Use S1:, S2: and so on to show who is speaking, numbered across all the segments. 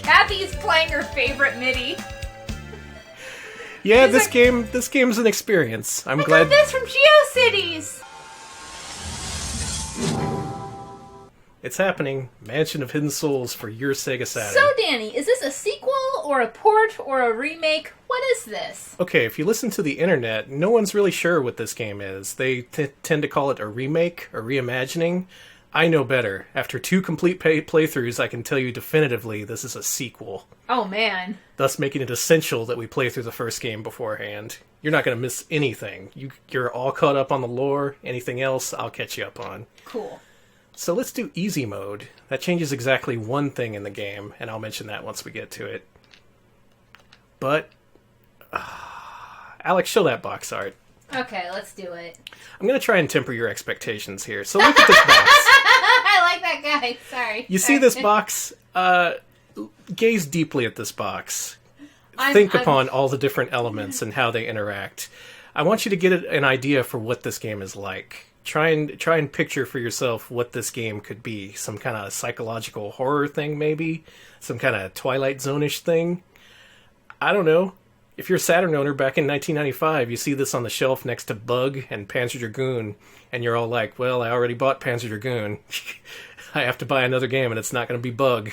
S1: Cathy's playing her favorite MIDI.
S2: Yeah, this game's an experience. I'm glad.
S1: I got this from GeoCities.
S2: It's happening. Mansion of Hidden Souls for your Sega Saturn.
S1: So, Danny, is this a sequel or a port or a remake? What is this?
S2: Okay, if you listen to the internet, no one's really sure what this game is. They tend to call it a remake, a reimagining. I know better. After 2 complete playthroughs, I can tell you definitively this is a sequel.
S1: Oh, man.
S2: Thus making it essential that we play through the first game beforehand. You're not going to miss anything. You're all caught up on the lore. Anything else, I'll catch you up on.
S1: Cool.
S2: So let's do easy mode. That changes exactly one thing in the game, and I'll mention that once we get to it. But, Alex, show that box art.
S1: Okay, let's do it.
S2: I'm going to try and temper your expectations here. So look at this box.
S1: I like that guy. Sorry.
S2: You see this box? Gaze deeply at this box. Think upon all the different elements and how they interact. I want you to get an idea for what this game is like. Try and picture for yourself what this game could be. Some kind of psychological horror thing, maybe? Some kind of Twilight Zone-ish thing? I don't know. If you're a Saturn owner back in 1995, you see this on the shelf next to Bug and Panzer Dragoon, and you're all like, well, I already bought Panzer Dragoon. I have to buy another game, and it's not going to be Bug.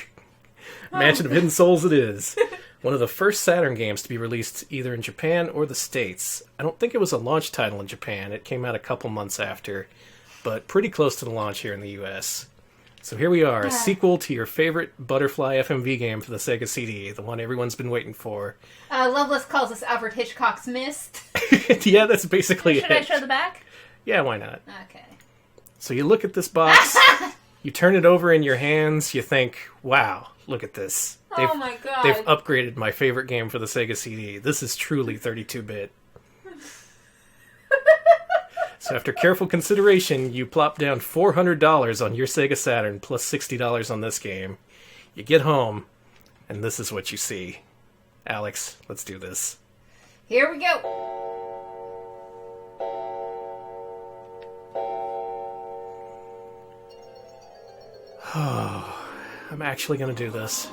S2: Mansion of Hidden Souls it is. One of the first Saturn games to be released either in Japan or the States. I don't think it was a launch title in Japan. It came out a couple months after, but pretty close to the launch here in the US. So here we are, a sequel to your favorite Butterfly FMV game for the Sega CD, the one everyone's been waiting for.
S1: Loveless calls this Alfred Hitchcock's Mist.
S2: Yeah, that's basically it.
S1: Should I show the back?
S2: Yeah, why not?
S1: Okay.
S2: So you look at this box, you turn it over in your hands, you think, wow, look at this.
S1: Oh my god.
S2: They've upgraded my favorite game for the Sega CD. This is truly 32-bit. So after careful consideration, you plop down $400 on your Sega Saturn plus $60 on this game. You get home, and this is what you see. Alex, let's do this.
S1: Here we go.
S2: I'm actually going to do this.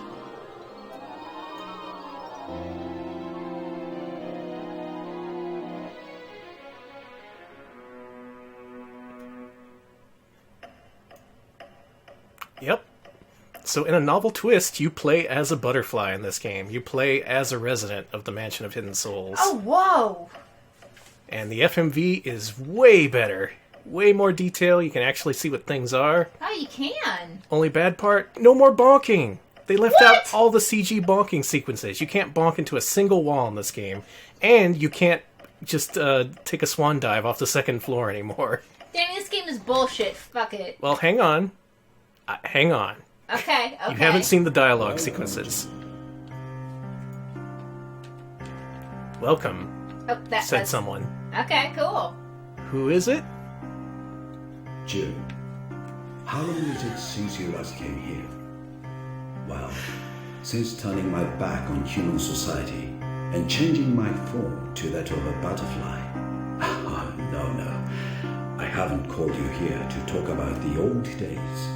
S2: Yep. So in a novel twist, you play as a butterfly in this game. You play as a resident of the Mansion of Hidden Souls.
S1: Oh, whoa!
S2: And the FMV is way better. Way more detail. You can actually see what things are.
S1: Oh, you can.
S2: Only bad part, no more bonking. They left out all the CG bonking sequences. You can't bonk into a single wall in this game. And you can't just take a swan dive off the second floor anymore.
S1: Danny, this game is bullshit. Fuck it.
S2: Well, hang on. Hang on.
S1: Okay.
S2: You haven't seen the dialogue sequences. Welcome, said someone.
S1: Okay, cool.
S2: Who is it?
S3: June, how long is it since you last came here? Well, since turning my back on human society and changing my form to that of a butterfly. Oh, no. I haven't called you here to talk about the old days.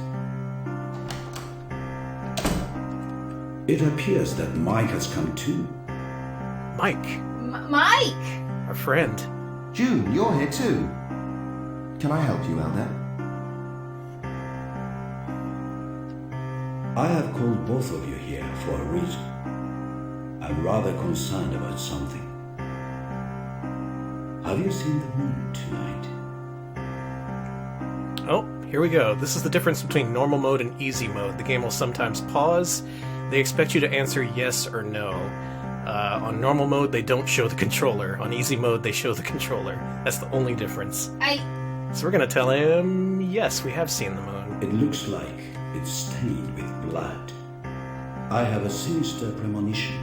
S3: It appears that Mike has come too.
S2: Mike.
S1: Mike!
S2: Our friend.
S4: June, you're here too. Can I help you out there?
S3: I have called both of you here for a reason. I'm rather concerned about something. Have you seen the moon tonight?
S2: Oh, here we go. This is the difference between normal mode and easy mode. The game will sometimes pause. They expect you to answer yes or no. On normal mode, they don't show the controller. On easy mode, they show the controller. That's the only difference. So we're going to tell him, yes, we have seen the moon.
S3: It looks like it's stained with blood. I have a sinister premonition.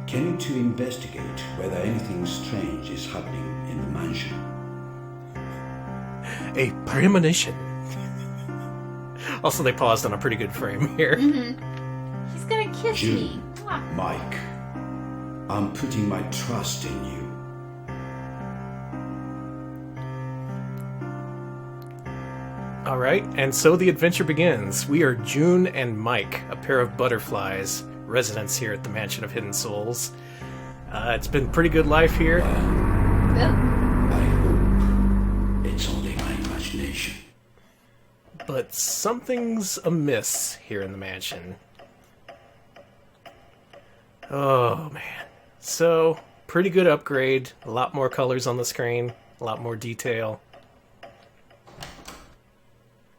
S3: Can you two investigate whether anything strange is happening in the mansion?
S2: A premonition. Also, they paused on a pretty good frame here.
S1: Mm-hmm. He's gonna kiss me.
S3: Mike, I'm putting my trust in you.
S2: Alright, and so the adventure begins. We are June and Mike, a pair of butterflies, residents here at the Mansion of Hidden Souls. It's been pretty good life here.
S1: Yep.
S3: I hope it's only my imagination.
S2: But something's amiss here in the mansion. Oh, man. So, pretty good upgrade. A lot more colors on the screen. A lot more detail.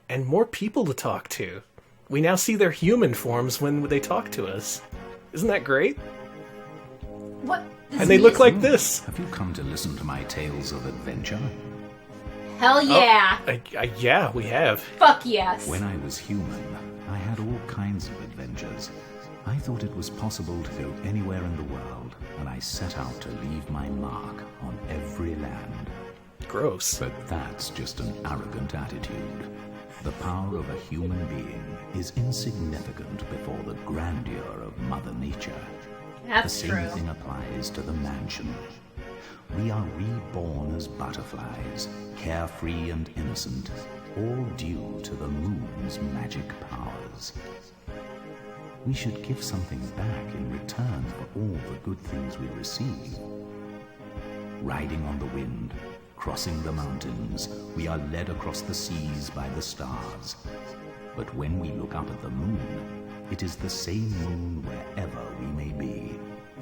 S2: And more people to talk to. We now see their human forms when they talk to us. Isn't that great?
S1: What?
S2: And they look like this.
S5: Have you come to listen to my tales of adventure?
S1: Hell yeah.
S2: Yeah, we have.
S1: Fuck yes.
S5: When I was human, I had all kinds of adventures. I thought it was possible to go anywhere in the world, and I set out to leave my mark on every land.
S2: Gross.
S5: But that's just an arrogant attitude. The power of a human being is insignificant before the grandeur of Mother Nature.
S1: That's
S5: the
S1: true.
S5: same thing applies to the mansion. We are reborn as butterflies, carefree and innocent, all due to the moon's magic powers. We should give something back in return for all the good things we receive. Riding on the wind, crossing the mountains, we are led across the seas by the stars. But when we look up at the moon, it is the same moon wherever we may be.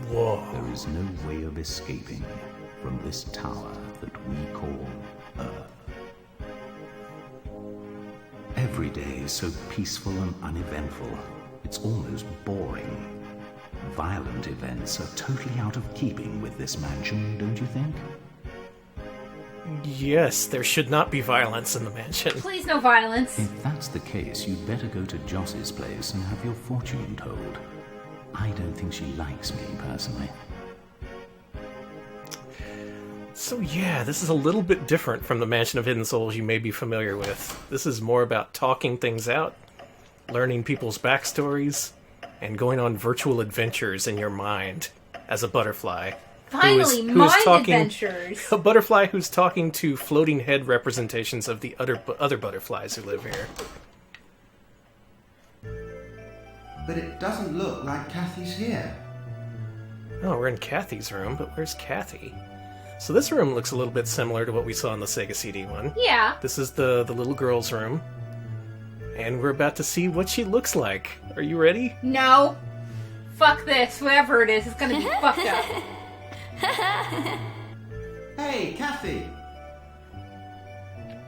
S2: Whoa.
S5: There is no way of escaping from this tower that we call Earth. Every day is so peaceful and uneventful, it's almost boring. Violent events are totally out of keeping with this mansion, don't you think?
S2: Yes, there should not be violence in the mansion.
S1: Please, no violence.
S5: If that's the case, you'd better go to Joss's place and have your fortune told. I don't think she likes me, personally.
S2: So yeah, this is a little bit different from the Mansion of Hidden Souls you may be familiar with. This is more about talking things out, learning people's backstories, and going on virtual adventures in your mind as a butterfly.
S1: Finally,
S2: who is
S1: mind
S2: talking,
S1: adventures.
S2: A butterfly who's talking to floating head representations of the other butterflies who live here.
S4: But it doesn't look like Cathy's here.
S2: Oh, we're in Cathy's room, but where's Cathy? So this room looks a little bit similar to what we saw in the Sega CD one.
S1: Yeah.
S2: This is the little girl's room. And we're about to see what she looks like. Are you ready?
S1: No. Fuck this. Whatever it is, it's gonna be fucked up.
S4: Hey, Cathy!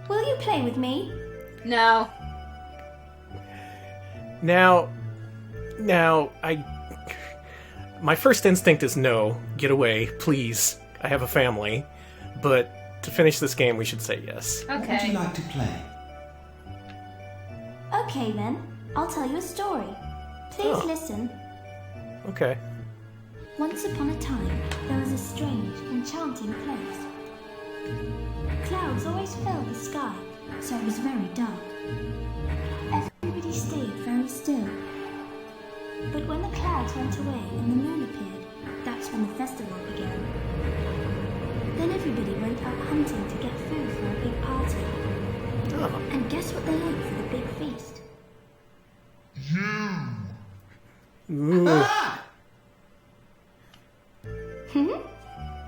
S6: Will you play with me?
S1: No.
S2: Now, my first instinct is no, get away, please. I have a family. But to finish this game, we should say yes.
S4: What would
S1: Okay.
S4: you like to play?
S6: Okay then, I'll tell you a story. Please
S2: Oh.
S6: listen.
S2: Okay.
S6: Once upon a time, there was a strange, enchanting place. Clouds always filled the sky, so it was very dark. Everybody stayed very still. But when the clouds went away and the moon appeared, that's when the festival began. Then everybody went out hunting to get food for a big party.
S2: Oh.
S6: And guess what they ate for the big feast?
S2: Ooh.
S4: Ah!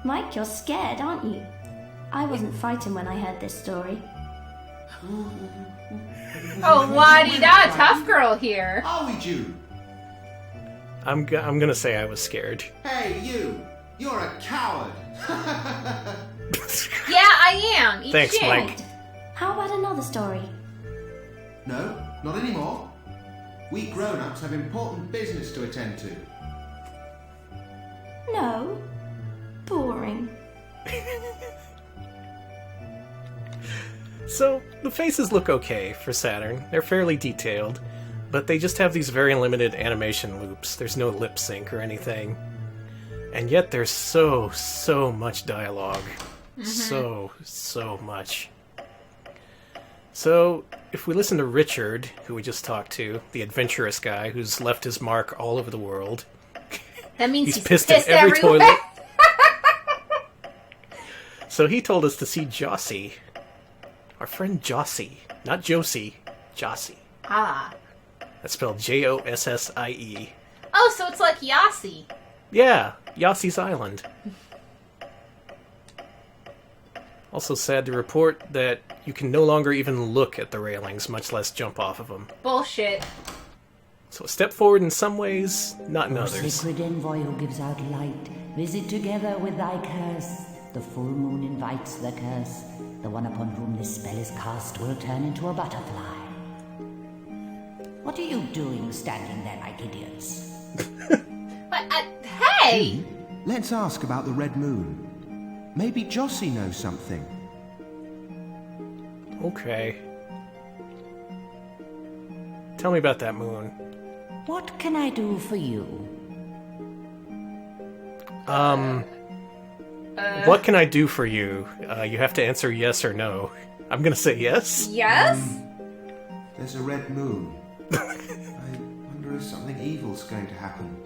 S6: Mike, you're scared, aren't you? I wasn't frightened when I heard this story.
S1: Oh, la-di-da, tough girl here.
S4: Are we due?
S2: I'm gonna say I was scared.
S4: Hey, you! You're a coward!
S1: Yeah, I am. Eat
S2: Thanks,
S1: shit.
S2: Mike.
S6: How about another story?
S4: No, not anymore. We grown-ups have important business to attend to.
S6: No. Boring.
S2: So, the faces look okay for Saturn. They're fairly detailed, but they just have these very limited animation loops. There's no lip sync or anything. And yet there's so much dialogue. So much. So, if we listen to Richard, who we just talked to, the adventurous guy who's left his mark all over the world,
S1: That means
S2: he's pissed in every
S1: everywhere.
S2: toilet. So he told us to see Jossie. Our friend Jossie. Not Josie. Jossie.
S1: Ah.
S2: That's spelled Jossie.
S1: Oh, so it's like Yahtzee.
S2: Yeah, Yassi's Island. Also sad to report that you can no longer even look at the railings, much less jump off of them.
S1: Bullshit.
S2: So a step forward in some ways, not in
S7: O
S2: others.
S7: sacred envoy who gives out light, visit together with thy curse. The full moon invites the curse. The one upon whom this spell is cast will turn into a butterfly. What are you doing standing there like idiots?
S1: But, hey!
S4: Let's ask about the red moon. Maybe Jossie knows something.
S2: Okay. Tell me about that moon.
S7: What can I do for you?
S2: What can I do for you? You have to answer yes or no. I'm gonna say yes.
S1: Yes?
S4: There's a red moon. I wonder if something evil's going to happen.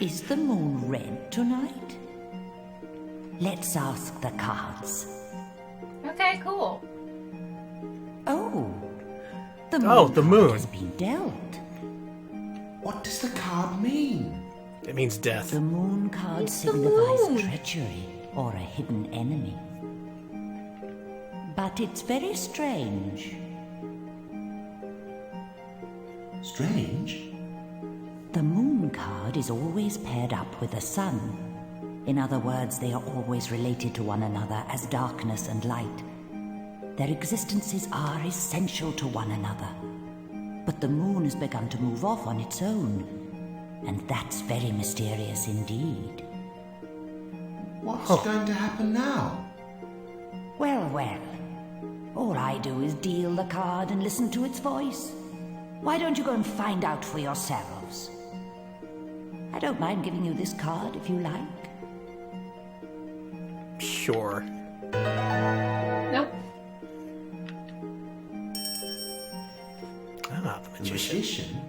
S7: Is the moon red tonight? Let's ask the cards.
S1: Okay, cool.
S7: Oh, the moon,
S2: Oh, the
S7: card
S2: moon.
S7: has been dealt.
S4: What does the card mean?
S2: It means death.
S7: The moon card
S1: It's the
S7: signifies
S1: moon.
S7: treachery or a hidden enemy. But it's very strange.
S4: Strange?
S7: The moon card is always paired up with the sun. In other words, they are always related to one another as darkness and light. Their existences are essential to one another. But the moon has begun to move off on its own. And that's very mysterious indeed.
S4: What's going to happen now?
S7: Well, well. All I do is deal the card and listen to its voice. Why don't you go and find out for yourselves? I don't mind giving you this card if you like.
S2: Sure.
S1: Nope.
S2: Ah, the
S4: The
S2: magician.
S4: magician?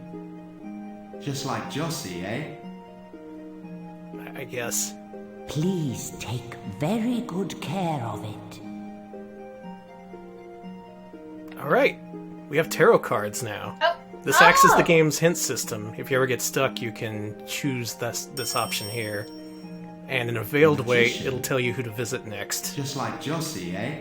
S4: Just like Jossie, eh?
S2: I guess.
S7: Please take very good care of it.
S2: Alright. We have tarot cards now.
S1: Oh.
S2: This acts as the game's hint system. If you ever get stuck, you can choose this option here. And in a veiled way,
S4: Magician.
S2: it'll tell you who to visit next.
S4: Just like Jossie, eh?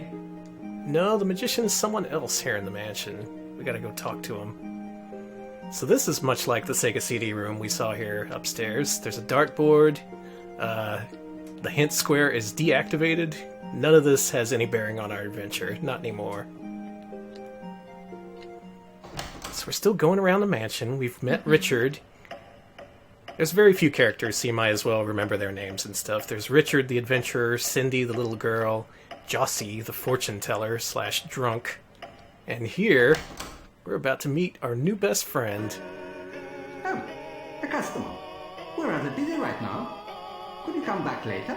S2: No, the magician is someone else here in the mansion. We gotta go talk to him. So this is much like the Sega CD room we saw here upstairs. There's a dartboard. The hint square is deactivated. None of this has any bearing on our adventure. Not anymore. So we're still going around the mansion. We've met Richard. There's very few characters, so you might as well remember their names and stuff. There's Richard the adventurer, Cindy the little girl, Jossie the fortune teller / drunk. And here, we're about to meet our new best friend.
S8: Oh, a customer. We're rather busy right now. Could you come back later?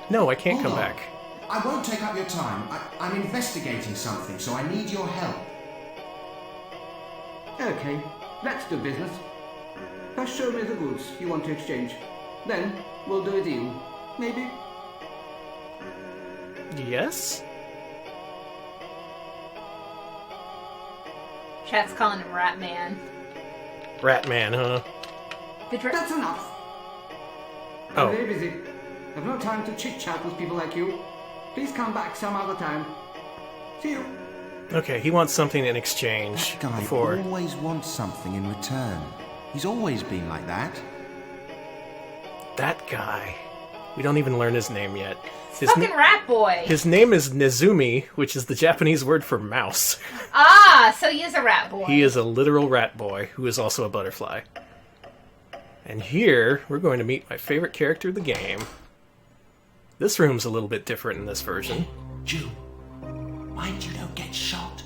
S2: No, I can't come
S4: Hold on.
S2: back.
S4: I won't take up your time. I'm investigating something, so I need your help.
S8: Okay, let's do business. First show me the goods you want to exchange. Then we'll do a deal. Maybe?
S2: Yes?
S1: Chat's calling him Ratman.
S2: Ratman, huh?
S8: That's enough.
S2: Oh.
S8: I'm very busy. I've no time to chit-chat with people like you. Please come back some other time. See you.
S2: Okay, he wants something in exchange
S4: That guy
S2: before.
S4: always wants something in return. He's always been like that.
S2: That guy. We don't even learn his name yet. His,
S1: Fucking Rat Boy.
S2: his name is Nezumi, which is the Japanese word for mouse.
S1: Ah, so he is a Rat Boy.
S2: He is a literal rat boy who is also a butterfly. And here, we're going to meet my favorite character of the game. This room's a little bit different in this version.
S4: Jew, mind you don't get shot.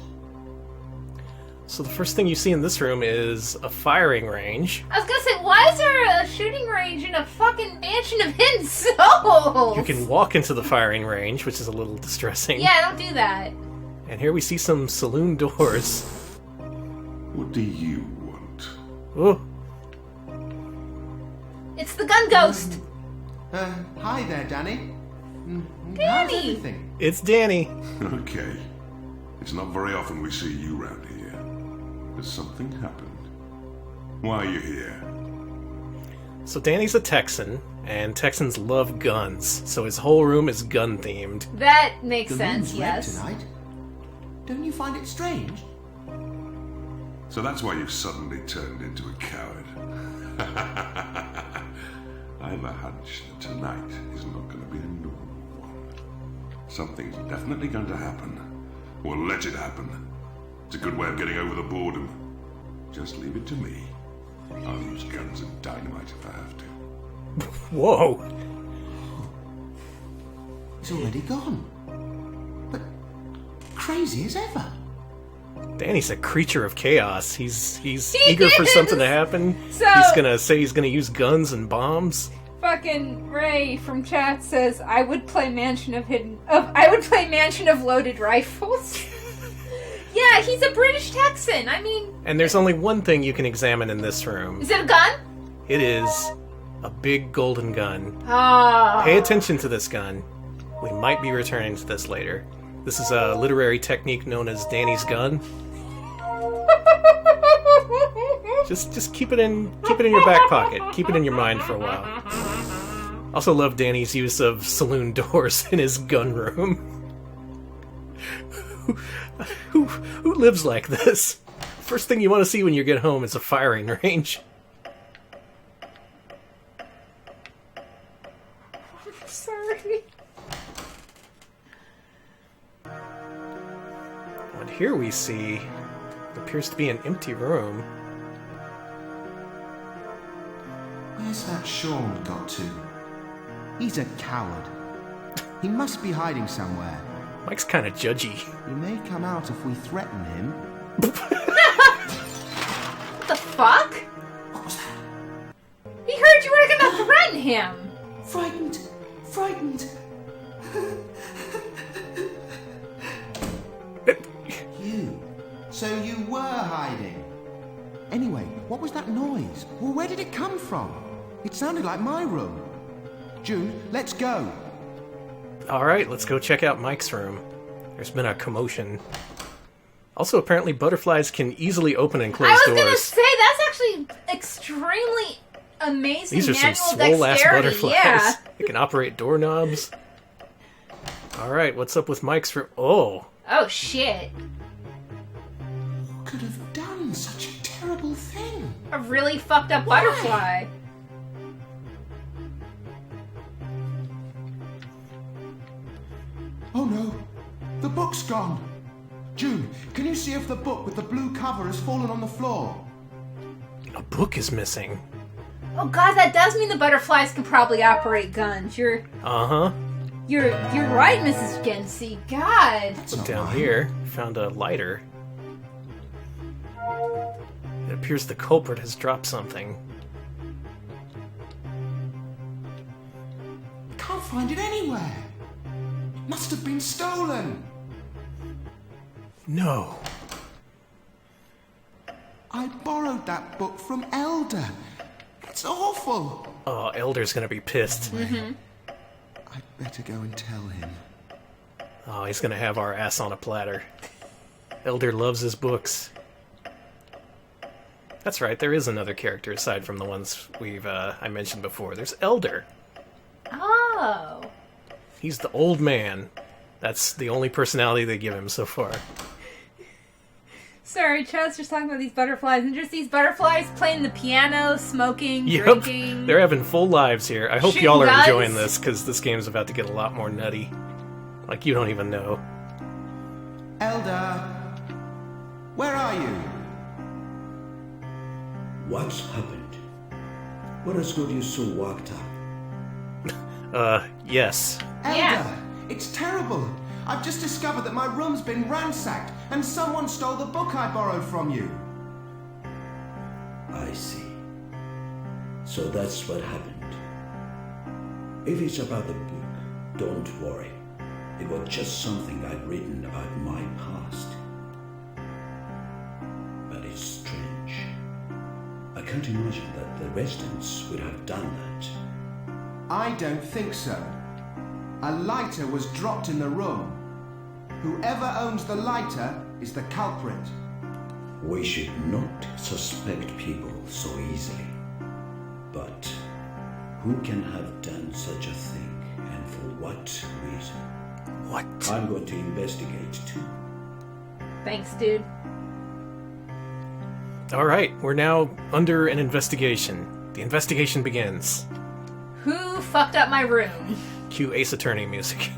S2: So the first thing you see in this room is a firing range.
S1: I was gonna say, why is there a shooting range in a fucking mansion of hidden souls?
S2: You can walk into the firing range, which is a little distressing.
S1: Yeah, don't do that.
S2: And here we see some saloon doors.
S3: What do you want?
S2: Oh,
S1: It's the gun ghost.
S4: Hi there, Danny. How's
S1: Danny!
S4: everything?
S2: it's Danny.
S9: Okay. It's not very often we see you round here. Has something happened? Why are you here?
S2: So Danny's a Texan, and Texans love guns, so his whole room is gun-themed.
S1: That makes
S4: The
S1: sense,
S4: room's red
S1: yes.
S4: tonight. Don't you find it strange?
S9: So that's why you've suddenly turned into a coward. I have a hunch that tonight is not going to be a normal one. Something's definitely going to happen. Or let it happen. It's a good way of getting over the boredom. Just leave it to me. I'll use guns and dynamite if I have to.
S2: Whoa!
S4: He's already gone. But crazy as ever.
S2: Danny's a creature of chaos. He's eager for something to happen.
S1: So-
S2: he's gonna say he's gonna use guns and bombs.
S1: Fucking Ray from chat says, I would play Mansion of Loaded Rifles. Yeah, he's a British Texan. I mean...
S2: And there's only one thing you can examine in this room.
S1: Is it a gun?
S2: It is a big golden gun.
S1: Oh.
S2: Pay attention to this gun. We might be returning to this later. This is a literary technique known as Danny's gun. Just keep it in your back pocket. Keep it in your mind for a while. Also love Danny's use of saloon doors in his gun room. Who lives like this? First thing you want to see when you get home is a firing range.
S1: Sorry.
S2: And here we see what appears to be an empty room.
S4: Where's that Sean got to? He's a coward. He must be hiding somewhere.
S2: Mike's kind of judgy.
S4: He may come out if we threaten him.
S1: What the fuck?
S4: What was that?
S1: He heard you were gonna threaten him.
S4: Frightened. You. So you were hiding. Anyway, what was that noise? Well, where did it come from? It sounded like my room. June, let's go.
S2: Alright, let's go check out Mike's room. There's been a commotion. Also, apparently butterflies can easily open and close doors.
S1: I was gonna say, that's actually extremely amazing
S2: These are some
S1: manual
S2: swole-ass
S1: dexterity.
S2: butterflies.
S1: Yeah.
S2: They can operate doorknobs. Alright, what's up with Mike's room? Oh!
S1: Oh, shit.
S4: Who could have done such a terrible thing?
S1: A really fucked up
S4: Why?
S1: butterfly.
S4: Oh no, the book's gone. June, can you see if the book with the blue cover has fallen on the floor?
S2: A book is missing.
S1: Oh god, that does mean the butterflies can probably operate guns. You're
S2: Uh-huh.
S1: You're right, Mrs. Gensi. God.
S2: Look down here. Found a lighter. It appears the culprit has dropped something.
S4: Can't find it anywhere. It must have been stolen.
S2: No.
S4: I borrowed that book from Elder. It's awful.
S2: Oh, Elder's gonna be pissed.
S1: Mm-hmm.
S4: I'd better go and tell him.
S2: Oh, he's gonna have our ass on a platter. Elder loves his books. That's right, there is another character aside from the ones I mentioned before. There's Elder.
S1: Oh.
S2: He's the old man. That's the only personality they give him so far.
S1: Sorry, Chad's just talking about these butterflies, and just these butterflies playing the piano, smoking,
S2: Yep,
S1: drinking.
S2: they're having full lives here. I hope
S1: Shooting
S2: y'all are
S1: guns.
S2: enjoying this, because this game's about to get a lot more nutty. Like, you don't even know.
S4: Elder, where are you?
S3: What's happened? What has got you so worked up?
S2: Yes.
S4: Elder,
S1: Yeah.
S4: it's terrible. I've just discovered that my room's been ransacked and someone stole the book I borrowed from you.
S3: I see. So that's what happened. If it's about the book, don't worry. It was just something I'd written about my past. But it's strange. I can't imagine that the residents would have done that.
S4: I don't think so. A lighter was dropped in the room. Whoever owns the lighter is the culprit.
S3: We should not suspect people so easily. But who can have done such a thing, and for what reason?
S2: What?
S3: I'm going to investigate too.
S1: Thanks, dude.
S2: All right, we're now under an investigation. The investigation begins.
S1: Who fucked up my room?
S2: Cue Ace Attorney music.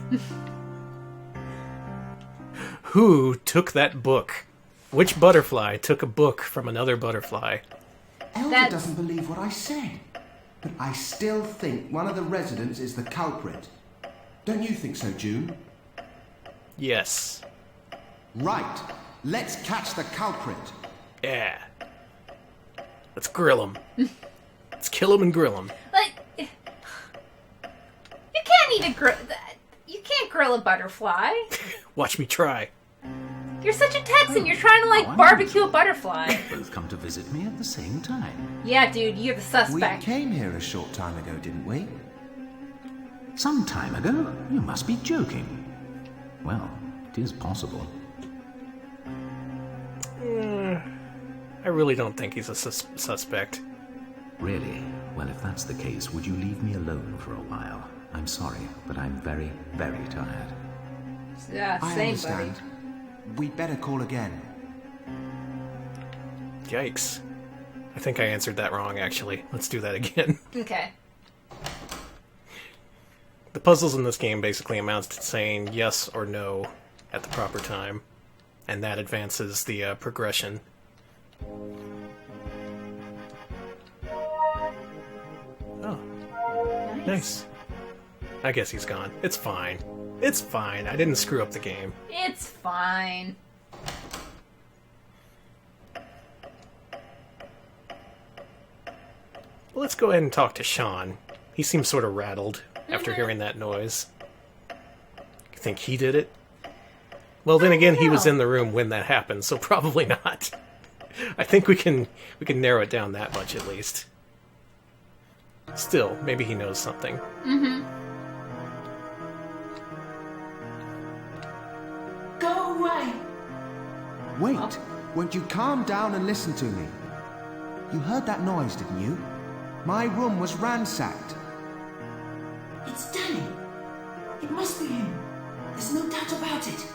S2: Who took that book? Which butterfly took a book from another butterfly?
S4: Elder doesn't believe what I said. But I still think one of the residents is the culprit. Don't you think so, June?
S2: Yes.
S4: Right. Let's catch the culprit.
S2: Yeah. Let's grill him. Let's kill him and grill him.
S1: Like, you can't eat a grill. You can't grill a butterfly.
S2: Watch me try.
S1: You're such a Texan. You're trying to, like, barbecue a butterfly.
S5: Both come to visit me at the same time.
S1: Yeah, dude, you're the suspect.
S4: We came here a short time ago, didn't we?
S5: Some time ago? You must be joking. Well, it is possible.
S2: I really don't think he's a suspect.
S5: Really? Well, if that's the case, would you leave me alone for a while? I'm sorry, but I'm very, very tired.
S1: Yeah,
S4: I
S1: same,
S4: understand.
S1: buddy.
S4: We'd better call again.
S2: Yikes. I think I answered that wrong, actually. Let's do that again.
S1: Okay.
S2: The puzzles in this game basically amounts to saying yes or no at the proper time, and that advances the progression. Oh. Nice. I guess he's gone. It's fine. It's fine. I didn't screw up the game.
S1: It's fine.
S2: Well, let's go ahead and talk to Sean. He seems sort of rattled after hearing that noise. You think he did it? Well, then again, he was in the room when that happened, so probably not. I think we can narrow it down that much at least. Still, maybe he knows something.
S1: Mm-hmm.
S6: Go away!
S4: Wait, won't you calm down and listen to me? You heard that noise, didn't you? My room was ransacked.
S6: It's Danny. It must be him. There's no doubt about it.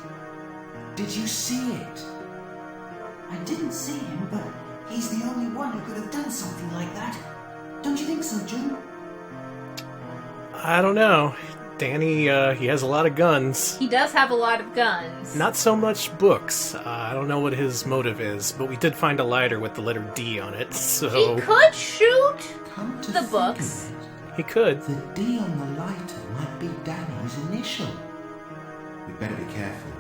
S4: Did you see it?
S6: I didn't see him, but he's the only one who could have done something like that. Don't you think so, June?
S2: I don't know. Danny, he has a lot of guns.
S1: He does have a lot of guns.
S2: Not so much books. I don't know what his motive is, but we did find a lighter with the letter D on it, so...
S1: He could shoot
S4: Come to
S1: the
S4: think
S1: books.
S4: of it,
S2: He could.
S4: the D on the lighter might be Danny's initial. We'd better be careful.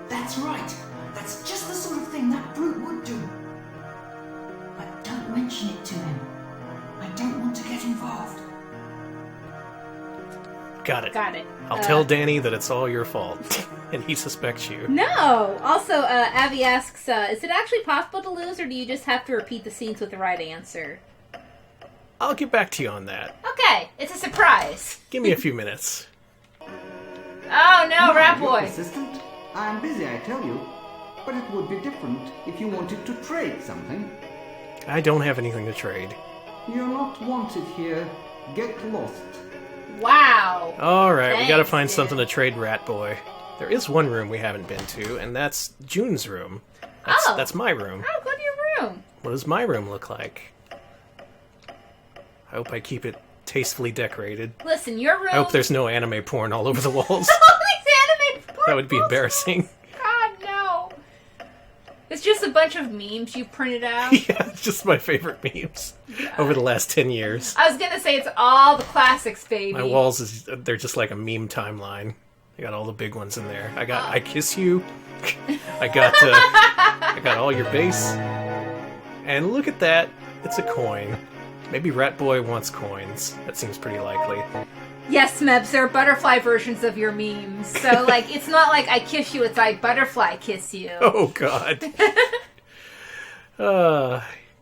S6: That's right. That's just the sort of thing that brute would do. But don't mention it to him. I don't want to get involved.
S2: Got it.
S1: Got it.
S2: I'll tell Danny that it's all your fault, and he suspects you.
S1: No! Also, Abby asks, is it actually possible to lose, or do you just have to repeat the scenes with the right answer?
S2: I'll get back to you on that.
S1: Okay, it's a surprise.
S2: Give me a few minutes.
S1: Oh no, Rat
S8: Your
S1: Boy!
S8: assistant? I'm busy, I tell you. But it would be different if you wanted to trade something.
S2: I don't have anything to trade.
S8: You're not wanted here. Get lost.
S1: Wow!
S2: Alright, we gotta
S1: Thanks,
S2: find
S1: dude.
S2: something to trade, Rat Boy. There is one room we haven't been to, and that's June's room. That's my room.
S1: Oh, go to your room.
S2: What does my room look like? I hope I keep it tastefully decorated.
S1: Listen, your room...
S2: I hope there's no anime porn all over the walls.
S1: All these anime
S2: That would be embarrassing.
S1: God, no. It's just a bunch of memes you printed out.
S2: Yeah, it's just my favorite memes over the last 10 years.
S1: I was gonna say it's all the classics, baby.
S2: My walls, they're just like a meme timeline. I got all the big ones in there. I got I Kiss You. I got all your base. And look at that. It's a coin. Maybe Rat Boy wants coins. That seems pretty likely.
S1: Yes, Mebs, there are butterfly versions of your memes. So, like, it's not like I kiss you, it's like butterfly kiss you.
S2: Oh, God.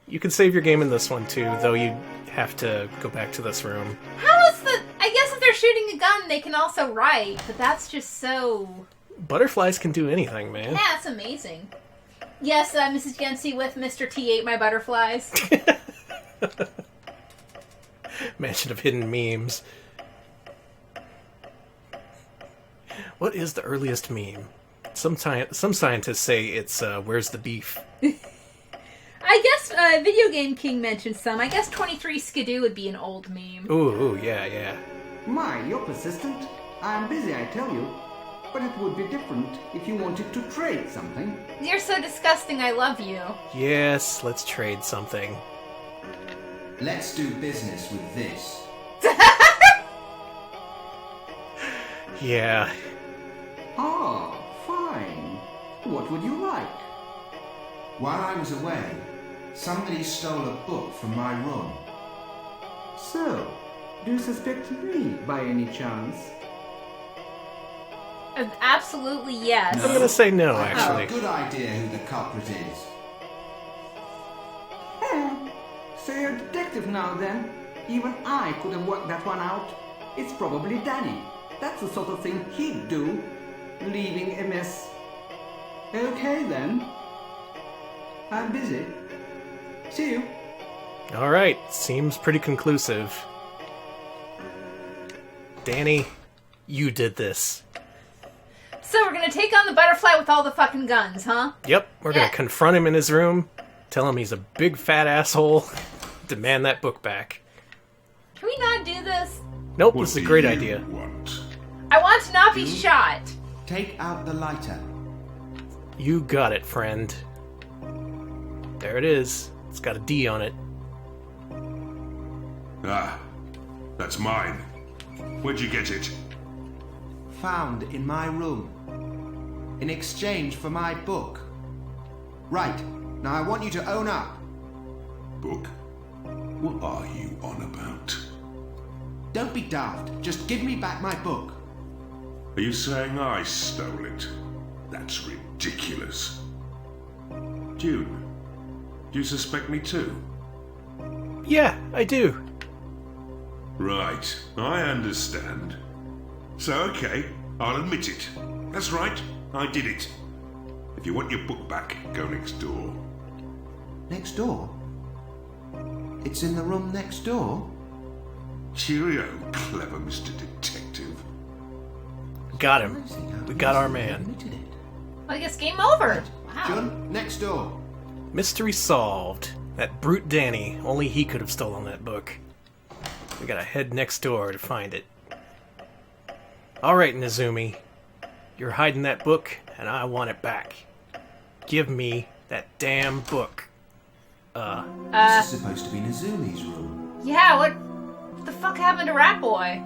S2: You can save your game in this one, too, though you have to go back to this room.
S1: How is the... I guess if they're shooting a gun, they can also write, but that's just so...
S2: Butterflies can do anything, man.
S1: Yeah, it's amazing. Yes, Mrs. Yensi with Mr. T ate my butterflies.
S2: Mansion of Hidden Memes. What is the earliest meme? Some scientists say it's where's the beef?
S1: I guess Video Game King mentioned some. I guess 23 Skidoo would be an old meme.
S2: Ooh, yeah.
S8: My, you're persistent. I'm busy, I tell you. But it would be different if you wanted to trade something.
S1: You're so disgusting, I love you.
S2: Yes, let's trade something.
S4: Let's do business with this.
S2: Yeah.
S8: Ah, fine. What would you like?
S4: While I was away, somebody stole a book from my room.
S8: So, do you suspect me by any chance?
S1: Absolutely yes.
S2: I'm gonna say no,
S4: I have
S2: actually.
S4: a good idea who the culprit is.
S8: So you're a detective now then? Even I could have worked that one out. It's probably Danny. That's the sort of thing he'd do. Leaving a mess. Okay then. I'm busy. See you.
S2: Alright, seems pretty conclusive. Danny, you did this.
S1: So we're gonna take on the butterfly with all the fucking guns, huh?
S2: Yep, we're gonna confront him in his room, tell him he's a big fat asshole, demand that book back.
S1: Can we not do this?
S2: Nope, this is a great idea.
S1: I want to not be shot.
S4: Take out the lighter.
S2: You got it, friend. There it is. It's got a D on it.
S9: Ah, that's mine. Where'd you get it?
S4: Found in my room. In exchange for my book. Right. Now I want you to own up.
S9: Book? What are you on about?
S4: Don't be daft. Just give me back my book.
S9: Are you saying I stole it? That's ridiculous. June, do you suspect me too?
S2: Yeah, I do.
S9: Right, I understand. So, okay, I'll admit it. That's right, I did it. If you want your book back, go next door.
S4: Next door? It's in the room next door?
S9: Cheerio, clever Mr. Detective.
S2: Got him. We got our man.
S1: Well, I guess game over. Wow.
S4: June, next door.
S2: Mystery solved. That brute Danny, only he could have stolen that book. We gotta head next door to find it. Alright, Nezumi. You're hiding that book, and I want it back. Give me that damn book.
S4: This is supposed to be Nezumi's room.
S1: Yeah, what the fuck happened to Rat Boy?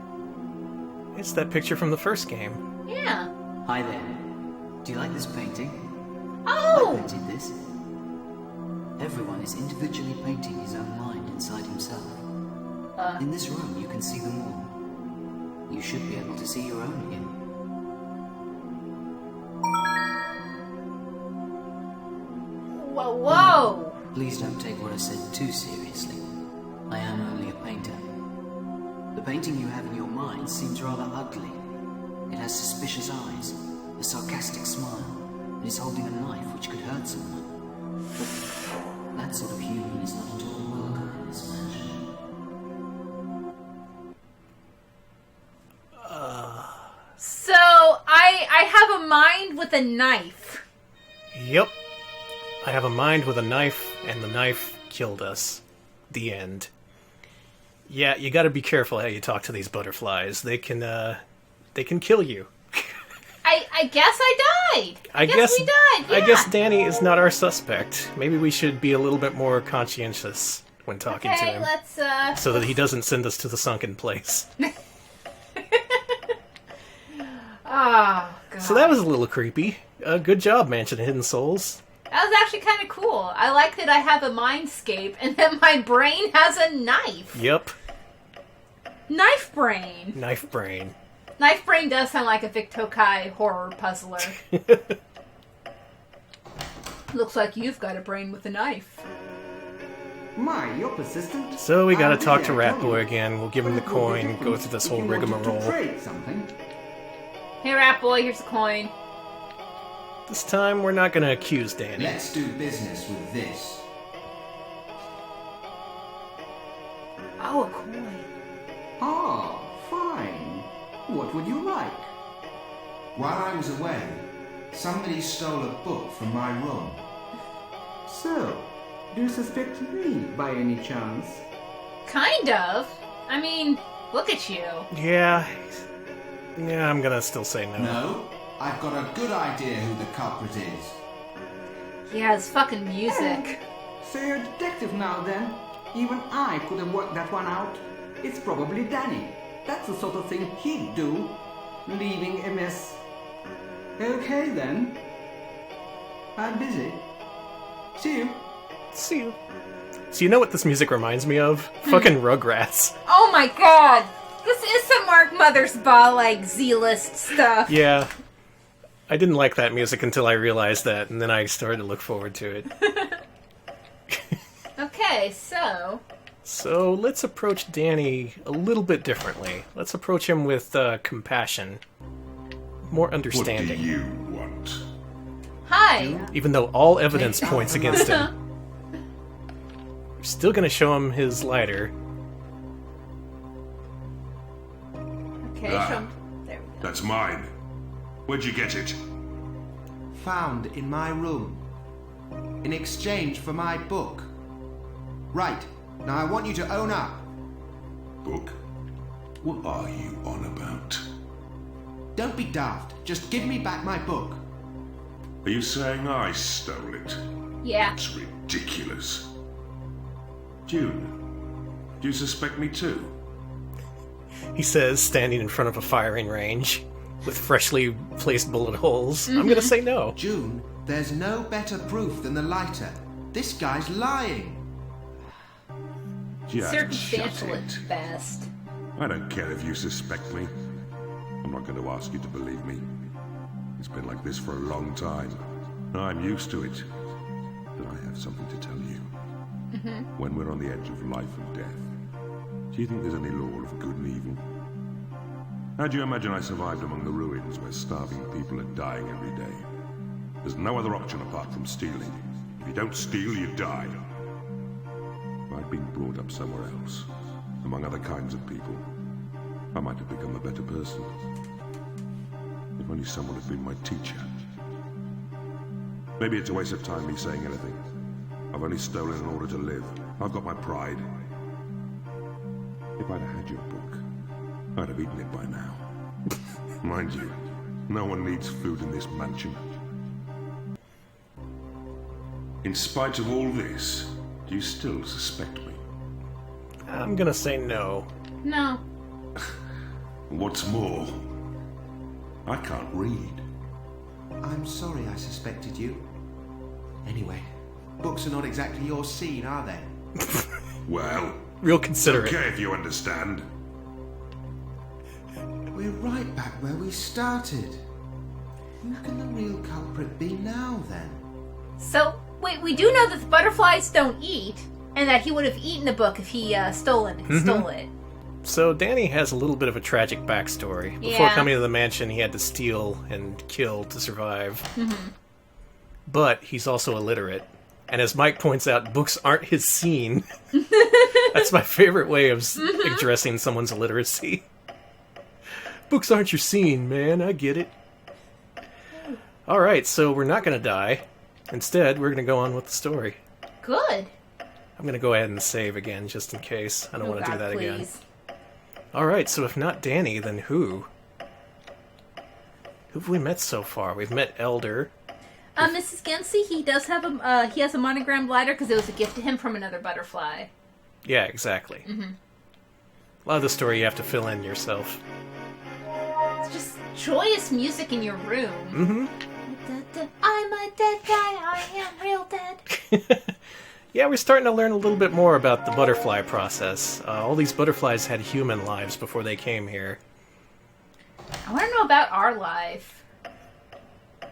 S2: It's that picture from the first game.
S1: Yeah.
S10: Hi there. Do you like this painting?
S1: Oh!
S10: I painted this. Everyone is Individually painting his own mind inside himself. In this room, you can see them all. You should be able to see your own here.
S1: Whoa, whoa!
S10: Please don't take what I said too seriously. I am only a painter. The painting you have in your mind seems rather ugly. It has suspicious eyes, a sarcastic smile, and is holding a knife which could hurt someone. But that sort of human is not at all welcome in this mansion.
S1: So, I have a mind with a knife.
S2: Yep. I have a mind with a knife, and the knife killed us. The end. Yeah, you gotta be careful how you talk to these butterflies. They can kill you.
S1: I guess I died. I guess we died, yeah.
S2: I guess Danny is not our suspect. Maybe we should be a little bit more conscientious when talking to him.
S1: Let's,
S2: so that he doesn't send us to the sunken place.
S1: Oh, God.
S2: So that was a little creepy. Good job, Mansion of Hidden Souls.
S1: That was actually kind of cool. I like that I have a mindscape and that my brain has a knife.
S2: Yep.
S1: Knife brain.
S2: Knife brain.
S1: Knife brain does sound like a Vic Tokai horror puzzler. Looks like you've got a brain with a knife.
S8: My, you're persistent.
S2: So we gotta talk to Rat Boy again. We'll give him the coin, go through this whole rigmarole.
S8: Trade something.
S1: Hey, Rat Boy, here's a coin.
S2: This time, we're not gonna accuse Danny.
S4: Let's do business with this.
S1: Oh, a coin.
S8: Ah, fine. What would you like?
S4: While I was away, somebody stole a book from my room.
S8: So, do you suspect me by any chance?
S1: Kind of. I mean, look at you.
S2: Yeah, I'm gonna still say no.
S4: No, I've got a good idea who the culprit is.
S1: Yeah, it's fucking music.
S8: So you're a detective now then? Even I could have worked that one out. It's probably Danny. That's the sort of thing he'd do. Leaving a mess. Okay then. I'm busy. See you.
S2: See you. So you know what this music reminds me of? Fucking Rugrats.
S1: Oh my god! This is some Mark Mothersbaugh, like, Z-list stuff.
S2: Yeah. I didn't like that music until I realized that, and then I started to look forward to it.
S1: Okay, so...
S2: So let's approach Danny a little bit differently. Let's approach him with compassion. More understanding.
S9: What do you want?
S1: Hi!
S2: Even though all evidence points against him. We're still gonna show him his lighter.
S1: Okay,
S9: Ah.
S1: show him. There we go.
S9: That's mine. Where'd you get it?
S4: Found in my room. In exchange for my book. Right, now I want you to own up.
S9: Book? What are you on about?
S4: Don't be daft, just give me back my book.
S9: Are you saying I stole it?
S1: Yeah.
S9: It's ridiculous. June, do you suspect me too?
S2: He says, standing in front of a firing range with freshly placed bullet holes. I'm gonna say no.
S4: June, there's no better proof than the lighter. This guy's lying.
S9: Just
S1: Circumstantial
S9: shut
S1: at
S9: it.
S1: best.
S9: I don't care if you suspect me. I'm not going to ask you to believe me. It's been like this for a long time. I'm used to it. But I have something to tell you. When we're on the edge of life and death, do you think there's any law of good and evil? How do you imagine I survived among the ruins where starving people are dying every day? There's no other option apart from stealing. If you don't steal, you die. I'd been brought up somewhere else, among other kinds of people. I might have become a better person. If only someone had been my teacher. Maybe it's a waste of time me saying anything. I've only stolen in order to live. I've got my pride. If I'd have had your book, I'd have eaten it by now. Mind you, no one needs food in this mansion. In spite of all this, do you still suspect me?
S2: I'm gonna say no.
S1: No.
S9: What's more, I can't read.
S4: I'm sorry I suspected you. Anyway, books are not exactly your scene, are they?
S9: Well,
S2: Real considerate.
S9: okay if you understand.
S4: We're right back where we started. Who can the real culprit be now, then?
S1: So, wait, we do know that the butterflies don't eat, and that he would have eaten the book if he stole it.
S2: So Danny has a little bit of a tragic backstory. Before
S1: Yeah.
S2: coming to the mansion, he had to steal and kill to survive. But he's also illiterate. And as Mike points out, books aren't his scene. That's my favorite way of addressing someone's illiteracy. Books aren't your scene, man. I get it. Alright, so we're not going to die. Instead, we're going to go on with the story.
S1: Good.
S2: I'm going to go ahead and save again, just in case. I don't want to do that again.
S1: Please.
S2: Alright, so if not Danny, then who? Who have we met so far? We've met Elder.
S1: Mrs. Gensi, he does have a, he has a monogrammed lighter because it was a gift to him from another butterfly.
S2: Yeah, exactly. A lot of the story you have to fill in yourself.
S1: It's just joyous music in your room. I'm a dead guy, I am real dead.
S2: Yeah, we're starting to learn a little bit more about the butterfly process. All these butterflies had human lives before they came here.
S1: I want to know about our life.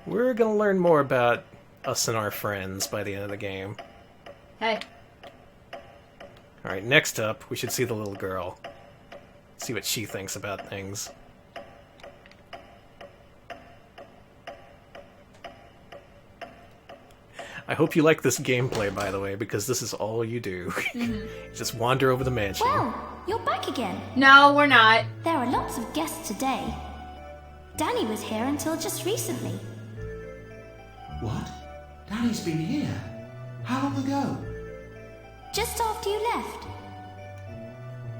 S2: We're going to learn more about us and our friends by the end of the game.
S1: Hey.
S2: Alright, next up, we should see the little girl. See what she thinks about things. I hope you like this gameplay, by the way, because this is all you do. You just wander over the mansion.
S6: Well, you're back again.
S1: No, we're not.
S6: There are lots of guests today. Danny was here until just recently.
S4: What? Danny's been here? How long ago?
S6: Just after you left.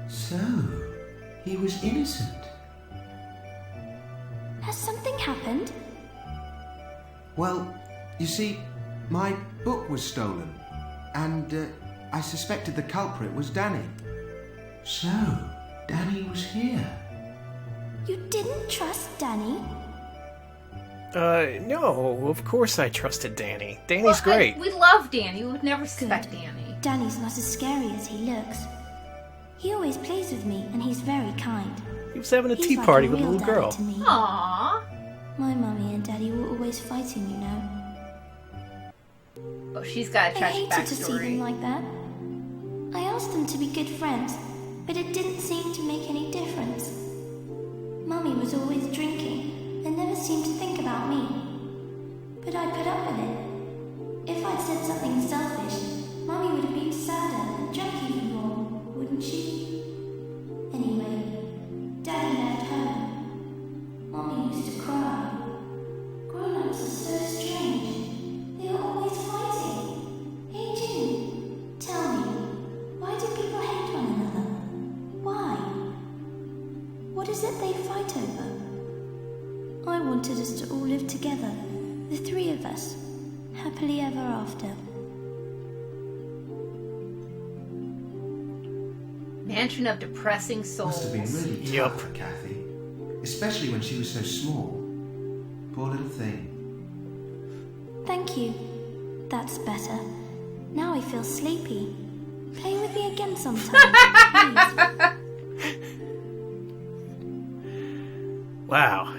S4: So, he was innocent.
S6: Has something happened?
S4: Well, you see, my book was stolen, and I suspected the culprit was Danny. So, Danny was here.
S6: You didn't trust Danny?
S2: No, of course I trusted Danny. Danny's great.
S1: We love Danny. We would never suspect Danny.
S6: Danny's not as scary as he looks. He always plays with me, and he's very kind.
S2: He was having a
S6: He's
S2: tea
S6: like
S2: party
S6: a
S2: with a
S6: real
S2: little
S6: daddy
S2: girl.
S6: to me.
S1: Aww.
S6: My mummy and daddy were always fighting, you know.
S1: Oh, she's got a
S6: I
S1: tragic
S6: hated to see them
S1: backstory.
S6: like that. I asked them to be good friends, but it didn't seem to make any difference. Mummy was always drinking and never seemed to think about me. But I put up with it. If I'd said something selfish, Mummy would have been sadder and drunk even more, wouldn't she? Anyway, Daddy left home. Mummy used to cry. Grown-ups are so strange. They are always fighting. Hey June, tell me, why do people hate one another? Why? What is it they fight over? I wanted us to all live together, the three of us, happily ever after.
S1: Mansion of Depressing Souls.
S4: Must have been really tough for Cathy, especially when she was so small. Poor little thing.
S6: Thank you. That's better. Now I feel sleepy. Play with me again sometime, please.
S2: Wow.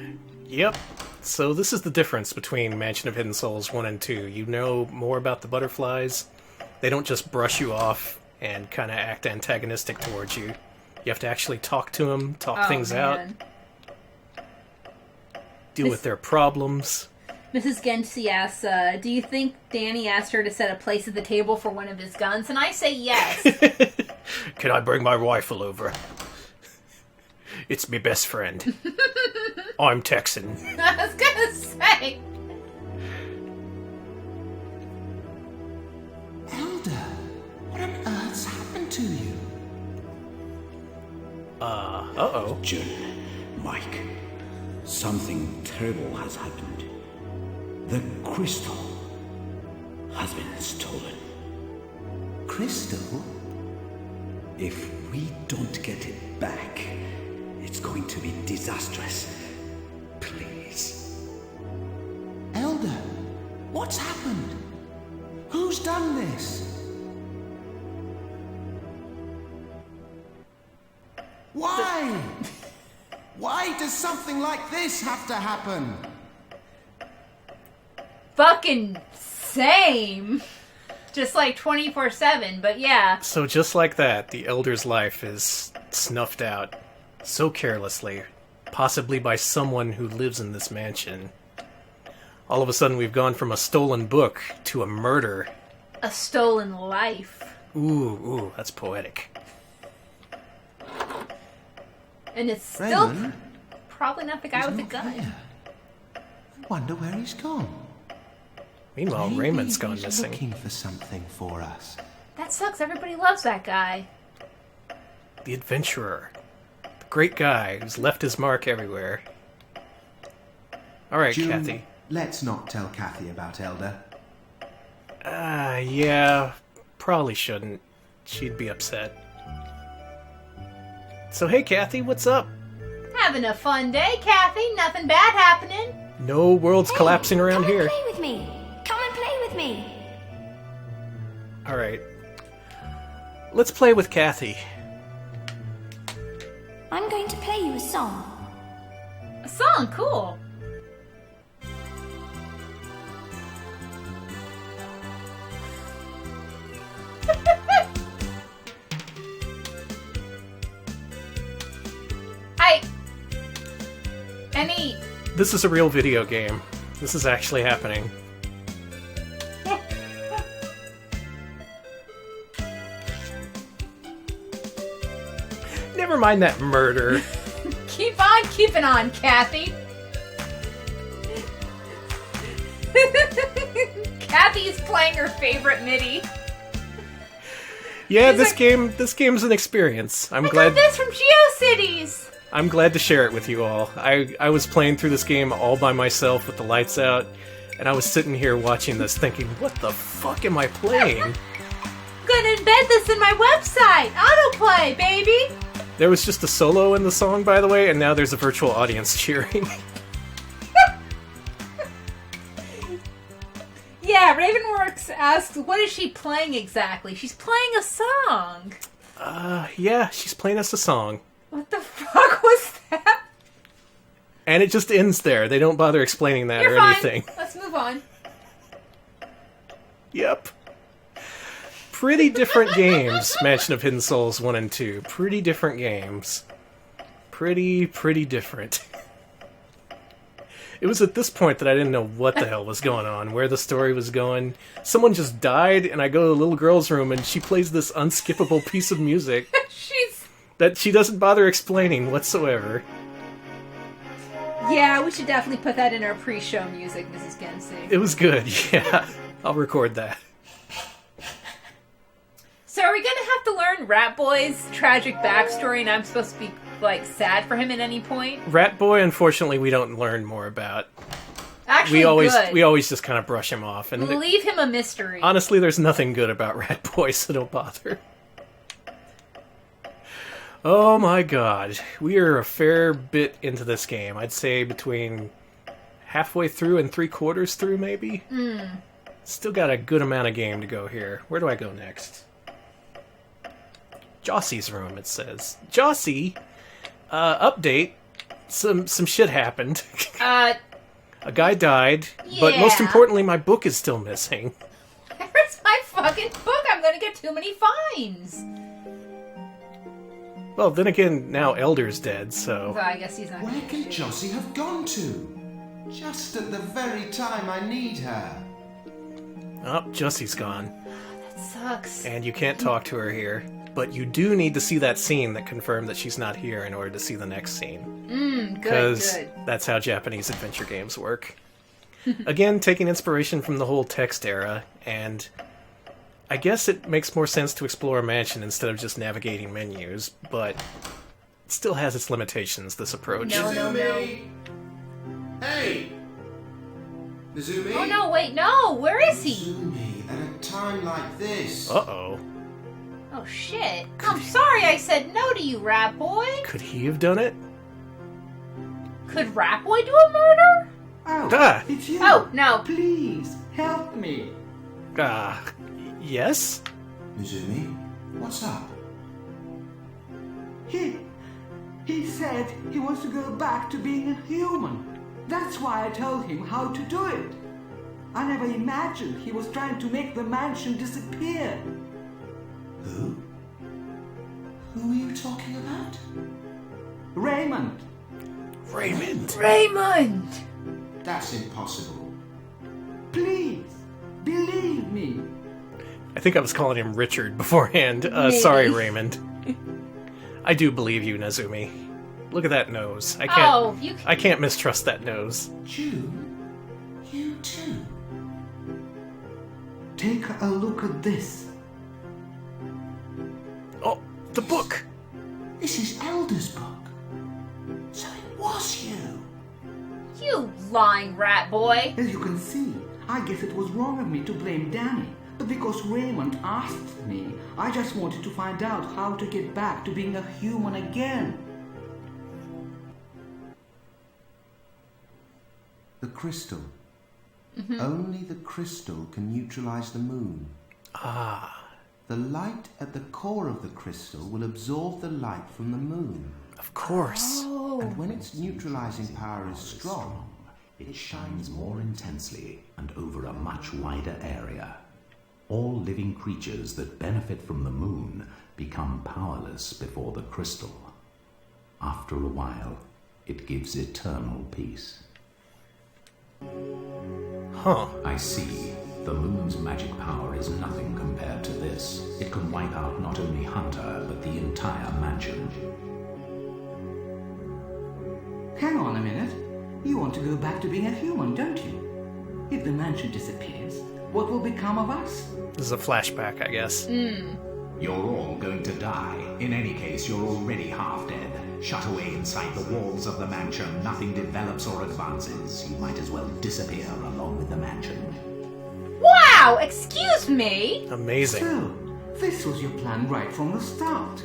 S2: Yep. So this is the difference between Mansion of Hidden Souls 1 and 2. You know more about the butterflies. They don't just brush you off and kind of act antagonistic towards you. You have to actually talk to them, talk things out, deal with their problems.
S1: Mrs. Gensi asks, do you think Danny asked her to set a place at the table for one of his guns? And I say yes.
S2: Can I bring my rifle over? It's me best friend. I'm Texan.
S1: I was gonna say.
S4: Elder, what on earth's happened to you?
S2: Uh-oh.
S3: June, Mike, something terrible has happened. The crystal has been stolen.
S4: Crystal?
S3: If we don't get it back, it's going to be disastrous. Please.
S4: Elder, what's happened? Who's done this? Why? Why does something like this have to happen?
S1: Fucking same. Just like 24/7, but yeah.
S2: So just like that, the Elder's life is snuffed out so carelessly, possibly by someone who lives in this mansion. All of a sudden we've gone from a stolen book to a murder.
S1: A stolen life.
S2: Ooh, that's poetic.
S1: And it's still
S4: Raymond?
S1: probably not the guy with the
S4: Not
S1: gun.
S4: here. I wonder where he's gone.
S2: Meanwhile,
S4: Maybe
S2: Raymond's gone
S4: he's
S2: missing.
S4: looking for something for us.
S1: That sucks. Everybody loves that guy.
S2: The adventurer. The great guy who's left his mark everywhere. Alright,
S4: June,
S2: Cathy.
S4: let's not tell Cathy about Elder.
S2: Yeah, probably shouldn't. She'd be upset. So hey, Cathy, what's up?
S1: Having a fun day, Cathy. Nothing bad happening.
S2: No world's collapsing around
S6: come
S2: here.
S6: And play with me. Come and play with me.
S2: Alright. Let's play with Cathy.
S6: I'm going to play you a song.
S1: A song, cool.
S2: This is a real video game. This is actually happening. Never mind that murder.
S1: Keep on keeping on, Cathy. Cathy's playing her favorite MIDI.
S2: Yeah,
S1: She's
S2: this game's an experience.
S1: I got this from GeoCities.
S2: I'm glad to share it with you all. I was playing through this game all by myself with the lights out, and I was sitting here watching this thinking, what the fuck am I playing?
S1: I'm gonna embed this in my website. Autoplay, baby.
S2: There was just a solo in the song, by the way, and now there's a virtual audience cheering.
S1: Yeah, Ravenworks asks, what is she playing exactly? She's playing a song.
S2: Yeah, she's playing us a song.
S1: What the fuck was that?
S2: And it just ends there. They don't bother explaining that
S1: You're
S2: or
S1: fine.
S2: anything.
S1: Let's move on.
S2: Yep. Pretty different games, Mansion of Hidden Souls 1 and 2. Pretty different games. Pretty different. It was at this point that I didn't know what the hell was going on, where the story was going. Someone just died, and I go to the little girl's room, and she plays this unskippable piece of music that she doesn't bother explaining whatsoever.
S1: Yeah, we should definitely put that in our pre-show music, Mrs. Gensey.
S2: It was good, yeah. I'll record that.
S1: So are we gonna have to learn Rat Boy's tragic backstory, and I'm supposed to be, like, sad for him at any point?
S2: Rat Boy, unfortunately, we don't learn more about.
S1: Actually,
S2: we always just kind of brush him off. And
S1: leave him a mystery.
S2: Honestly, there's nothing good about Rat Boy, so don't bother. Oh my god. We are a fair bit into this game. I'd say between halfway through and 3/4 through, maybe? Still got a good amount of game to go here. Where do I go next? Jossie's room, it says. Jossie, update. Some shit happened. A guy died, but most importantly, my book is still missing.
S1: Where's my fucking book? I'm gonna get too many fines.
S2: Well, then again, now Elder's dead, so...
S1: Well, I guess he's not.
S4: Where can Jossie have gone to? Just at the very time I need her.
S2: Oh, Jossie's gone.
S1: That sucks.
S2: And you can't talk to her here. But you do need to see that scene that confirmed that she's not here in order to see the next scene.
S1: Good.
S2: Because that's how Japanese adventure games work. Again, taking inspiration from the whole text era, and I guess it makes more sense to explore a mansion instead of just navigating menus, but it still has its limitations, this approach.
S1: No.
S4: Hey! Nizumi?
S1: Oh no, wait, no! Where is he?
S4: Nizumi, at a time like this.
S2: Uh-oh.
S1: Oh shit. I'm sorry I said no to you, Rat Boy.
S2: Could he have done it?
S1: Could Rat Boy do a murder?
S8: Oh, it's you.
S1: Oh, no.
S8: Please, help me.
S2: Yes?
S4: Nizumi, what's up?
S8: He said he wants to go back to being a human. That's why I told him how to do it. I never imagined he was trying to make the mansion disappear.
S4: Who? Who are you talking about?
S8: Raymond.
S1: Raymond!
S4: That's impossible.
S8: Please, believe me.
S2: I think I was calling him Richard beforehand. Sorry, Raymond. I do believe you, Nazumi. Look at that nose. I can't mistrust that nose.
S4: June, you too.
S8: Take a look at this.
S2: Oh, the book!
S4: This is Elder's book. So it was you.
S1: You lying Rat Boy.
S8: As you can see, I guess it was wrong of me to blame Danny. But because Raymond asked me, I just wanted to find out how to get back to being a human again.
S4: The crystal. Only the crystal can neutralize the moon. The light at the core of the crystal will absorb the light from the moon.
S2: Of course.
S4: And when its neutralizing power is strong,
S5: it shines more intensely and over a much wider area. All living creatures that benefit from the moon become powerless before the crystal. After a while, it gives eternal peace.
S2: Huh.
S5: I see. The moon's magic power is nothing compared to this. It can wipe out not only Hunter, but the entire mansion.
S8: Hang on a minute. You want to go back to being a human, don't you? If the mansion disappears, what will become of us?
S2: This is a flashback, I guess.
S5: You're all going to die. In any case, you're already half dead. Shut away inside the walls of the mansion, nothing develops or advances. You might as well disappear along with the mansion.
S1: Wow! Excuse me!
S2: Amazing.
S8: So, this was your plan right from the start.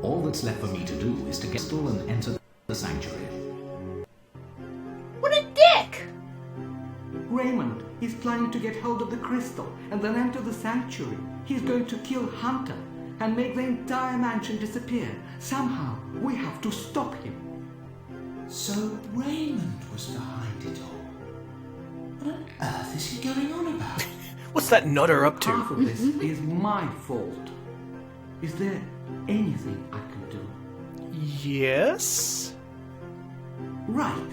S5: All that's left for me to do is to get still and enter the sanctuary.
S1: What a dick!
S8: Raymond is planning to get hold of the crystal and then enter the sanctuary. He's going to kill Hunter and make the entire mansion disappear. Somehow, we have to stop him.
S4: So Raymond was behind it all. What on earth is he going on about?
S2: What's that nutter up to?
S8: Half of this is my fault. Is there anything I can do?
S2: Yes?
S8: Right.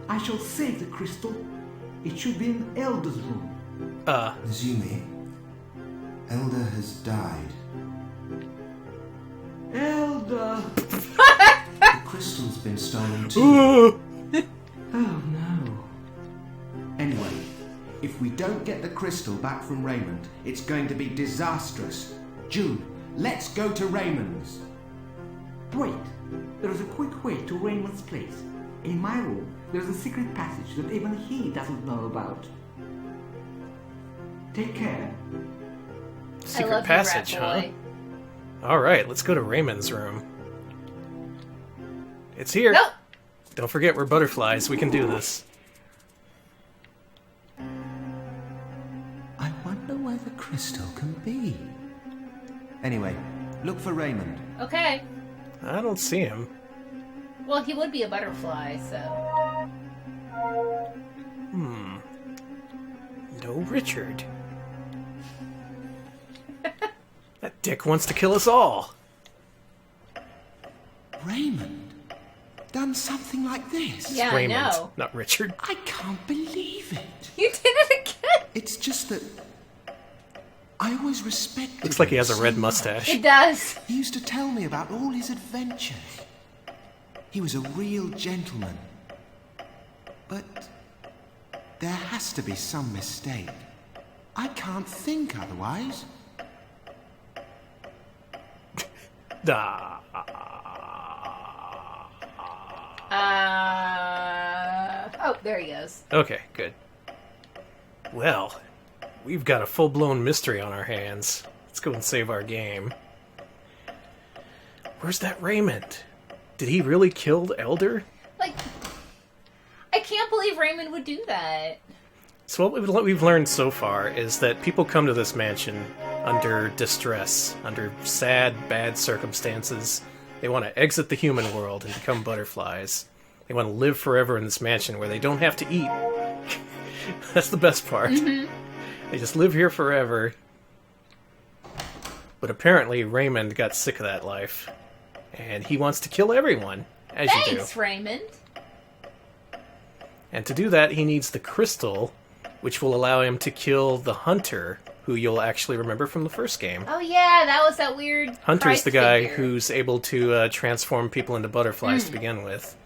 S8: I shall save the crystal. It should be in Elder's room.
S4: Izumi, Elder has died.
S8: Elder!
S4: The crystal's been stolen too.
S8: Oh no.
S4: Anyway, if we don't get the crystal back from Raymond, it's going to be disastrous. June, let's go to Raymond's.
S8: Wait. There is a quick way to Raymond's place. In my room, there's a secret passage that even he doesn't know about. Take care.
S2: Secret passage, huh? Alright, let's go to Raymond's room. It's here.
S1: Nope.
S2: Don't forget, we're butterflies. We can do this.
S4: I wonder where the crystal can be. Anyway, look for Raymond.
S1: Okay.
S2: I don't see him.
S1: Well, he would be a butterfly, so...
S2: No Richard. That dick wants to kill us all.
S4: Raymond? Done something like this?
S1: Yeah,
S2: Raymond,
S1: I know.
S2: not Richard.
S4: I can't believe it.
S1: You did it again!
S4: It's just that I always respected
S2: Looks like he
S4: him
S2: has a
S4: so
S2: red
S4: much.
S2: mustache.
S1: It does.
S4: He used to tell me about all his adventures. He was a real gentleman. But there has to be some mistake. I can't think otherwise.
S1: Oh, there he goes.
S2: Okay, good. Well, we've got a full-blown mystery on our hands. Let's go and save our game. Where's that Raymond? Did he really kill Elder?
S1: Like, I can't believe Raymond would do that.
S2: So what we've learned so far is that people come to this mansion under distress, under sad, bad circumstances. They want to exit the human world and become butterflies. They want to live forever in this mansion where they don't have to eat. That's the best part. Mm-hmm. They just live here forever. But apparently Raymond got sick of that life. And he wants to kill everyone, as you do.
S1: Thanks, Raymond.
S2: And to do that, he needs the crystal, which will allow him to kill the hunter, who you'll actually remember from the first game.
S1: Oh yeah, that was that weird
S2: Hunter's
S1: Christ
S2: the guy
S1: figure.
S2: who's able to transform people into butterflies to begin with.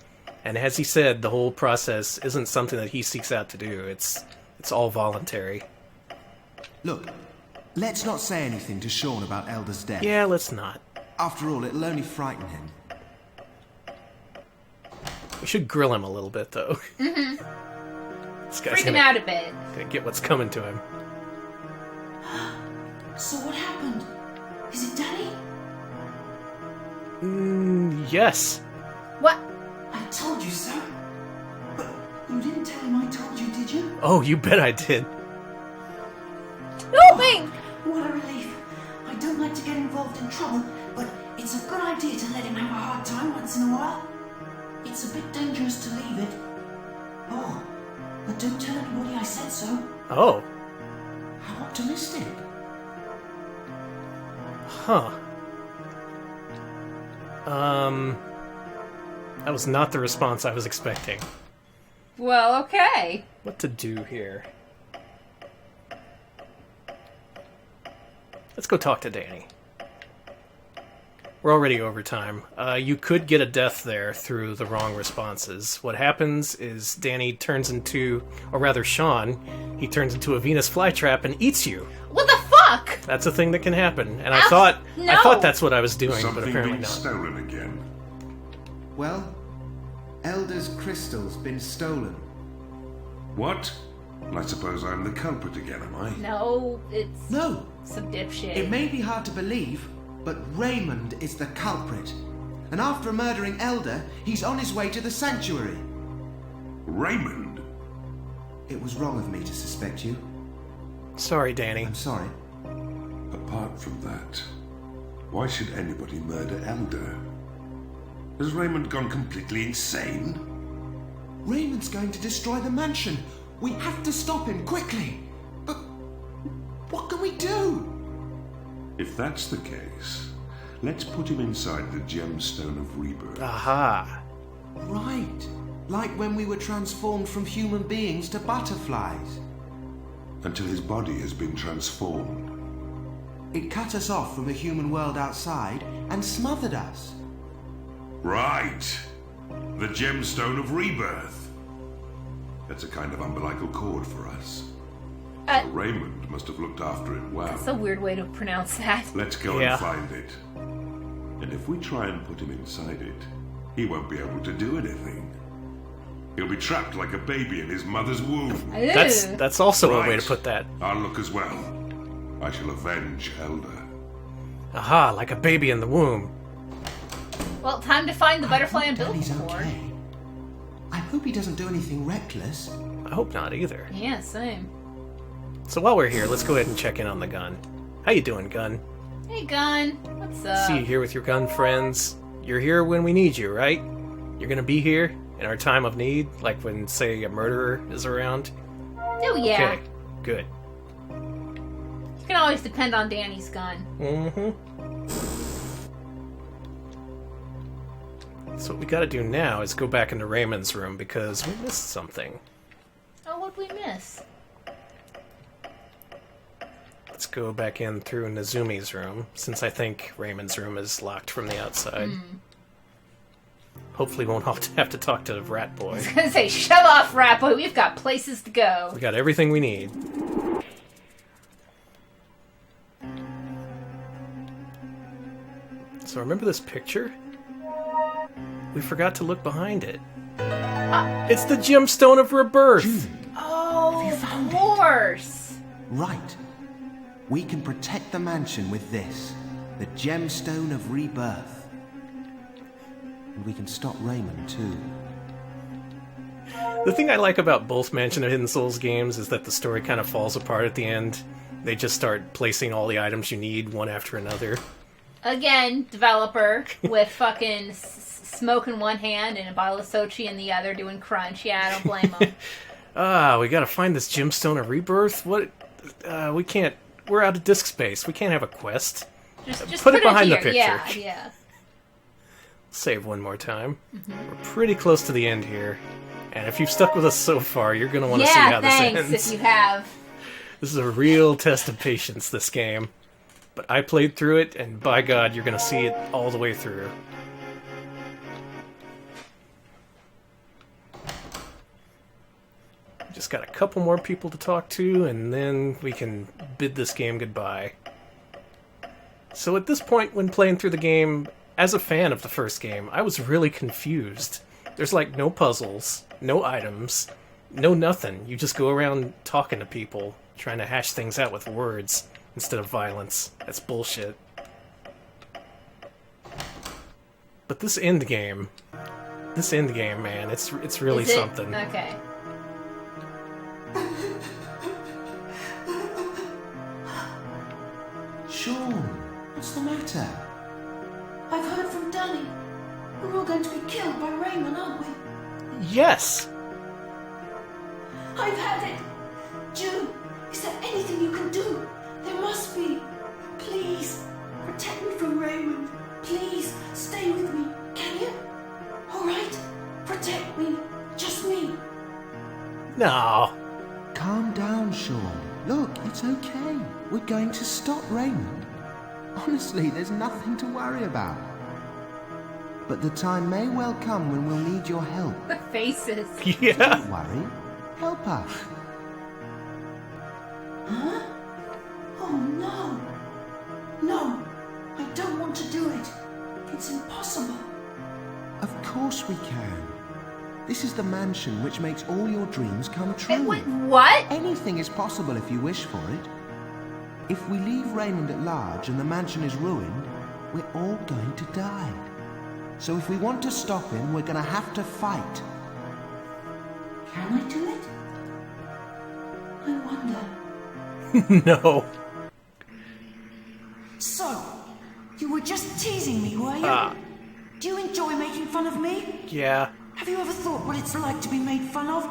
S2: And as he said, the whole process isn't something that he seeks out to do. It's all voluntary.
S4: Look, let's not say anything to Sean about Elder's death.
S2: Yeah, let's not.
S4: After all, it'll only frighten him.
S2: We should grill him a little bit, though.
S1: Mm-hmm.
S2: This guy's
S1: Freak him
S2: gonna,
S1: out a bit.
S2: gonna get what's coming to him.
S6: So what happened? Is it Daddy?
S2: Yes.
S1: What?
S6: I told you so. But you didn't tell him I told you, did you?
S2: Oh, you bet I did.
S1: No, wait!
S6: What a relief. I don't like to get involved in trouble, but it's a good idea to let him have a hard time once in a while. It's a bit dangerous to leave it. Oh, but don't tell anybody I said so.
S2: Oh.
S4: How optimistic.
S2: Huh. That was not the response I was expecting.
S1: Well, okay.
S2: What to do here? Let's go talk to Danny. We're already over time. You could get a death there through the wrong responses. What happens is Danny turns into, or rather Sean, he turns into a Venus flytrap and eats you.
S1: What the fuck?
S2: That's a thing that can happen. And I thought that's what I was doing,
S9: Something
S2: but apparently
S9: being
S2: not.
S9: stolen again.
S4: Well, Elder's crystal's been stolen.
S9: What? I suppose I'm the culprit again, am I?
S1: No, it's
S4: No!
S1: some dipshit.
S4: It may be hard to believe, but Raymond is the culprit. And after murdering Elder, he's on his way to the sanctuary.
S9: Raymond?
S4: It was wrong of me to suspect you.
S2: Sorry, Danny.
S4: I'm sorry.
S9: Apart from that, why should anybody murder Elder? Has Raymond gone completely insane?
S4: Raymond's going to destroy the mansion. We have to stop him quickly. But what can we do?
S9: If that's the case, let's put him inside the Gemstone of Rebirth.
S2: Aha.
S4: Right. Like when we were transformed from human beings to butterflies.
S9: Until his body has been transformed.
S4: It cut us off from the human world outside and smothered us.
S9: Right. The Gemstone of Rebirth. That's a kind of umbilical cord for us. So Raymond must have looked after it well.
S1: That's a weird way to pronounce that.
S9: Let's go and find it. And if we try and put him inside it, he won't be able to do anything. He'll be trapped like a baby in his mother's womb.
S2: That's also a way to put that.
S9: I'll look as well. I shall avenge Elder.
S2: Aha, like a baby in the womb.
S1: Well, time to find the butterfly and build
S4: He's
S1: cord.
S4: okay. I hope he doesn't do anything reckless.
S2: I hope not either.
S1: Yeah, same.
S2: So while we're here, let's go ahead and check in on the gun. How you doing, Gun?
S1: Hey, Gun. What's up?
S2: See you here with your gun friends. You're here when we need you, right? You're gonna be here in our time of need, like when, say, a murderer is around?
S1: Oh, yeah.
S2: Okay, good.
S1: You can always depend on Danny's gun.
S2: Mm-hmm. So what we gotta do now is go back into Raymond's room because we missed something.
S1: Oh, what'd we miss?
S2: Let's go back in through Nazumi's room, since I think Raymond's room is locked from the outside. Hopefully won't have to talk to Rat Boy.
S1: I was gonna say, shut off, Rat Boy. We've got places to go.
S2: We got everything we need. So remember this picture? We forgot to look behind it. It's the Gemstone of Rebirth!
S1: Oh, of course!
S4: Right. We can protect the mansion with this, the Gemstone of Rebirth. And we can stop Raymond, too.
S2: The thing I like about both Mansion of Hidden Souls games is that the story kind of falls apart at the end. They just start placing all the items you need one after another.
S1: Again, developer with fucking smoke in one hand and a bottle of Sochi in the other doing crunch. Yeah, I don't blame them.
S2: We gotta find this Gemstone of Rebirth? What? We can't... We're out of disk space. We can't have a quest.
S1: Just
S2: put it behind
S1: here.
S2: the picture.
S1: Yeah.
S2: Save one more time. We're pretty close to the end here. And if you've stuck with us so far, you're going to want to see how this ends.
S1: Thanks if you have.
S2: This is a real test of patience, this game. But I played through it, and by God, you're going to see it all the way through. Just got a couple more people to talk to, and then we can bid this game goodbye. So at this point, when playing through the game, as a fan of the first game, I was really confused. There's like no puzzles, no items, no nothing. You just go around talking to people, trying to hash things out with words instead of violence. That's bullshit. But this end game, man, it's really
S1: Is it?
S2: something.
S1: Okay.
S4: Sean, what's the matter?
S6: I've heard from Danny. We're all going to be killed by Raymond, aren't we?
S2: Yes!
S6: I've had it! June, is there anything you can do? There must be. Please, protect me from Raymond. Please, stay with me. Can you? Alright? Protect me. Just me.
S4: we're going to stop Raymond. Honestly, there's nothing to worry about. But the time may well come when we'll need your help.
S1: The faces.
S2: Yeah.
S4: Don't worry. Help us.
S11: Huh? Oh no. No, I don't want to do it. It's impossible.
S4: Of course we can. This is the mansion which makes all your dreams come true.
S1: Wait, what?
S4: Anything is possible if you wish for it. If we leave Raymond at large and the mansion is ruined, we're all going to die. So if we want to stop him, we're going to have to fight.
S11: Can I do it? I wonder.
S2: No.
S11: So, you were just teasing me, were you? Do you enjoy making fun of me?
S2: Yeah.
S11: Have you ever thought what it's like to be made fun of?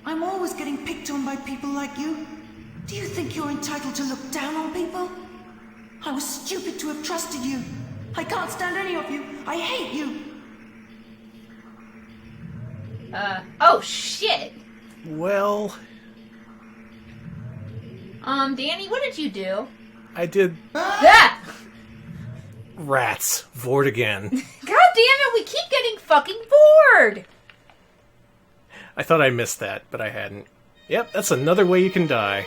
S11: I'm always getting picked on by people like you. Do you think you're entitled to look down on people? I was stupid to have trusted you. I can't stand any of you. I hate you.
S1: Oh shit.
S2: Well...
S1: Danny, what did you do?
S2: I did...
S1: Ah!
S2: Rats. Vord again.
S1: God damn it, we keep getting fucking bored!
S2: I thought I missed that, but I hadn't. Yep, that's another way you can die.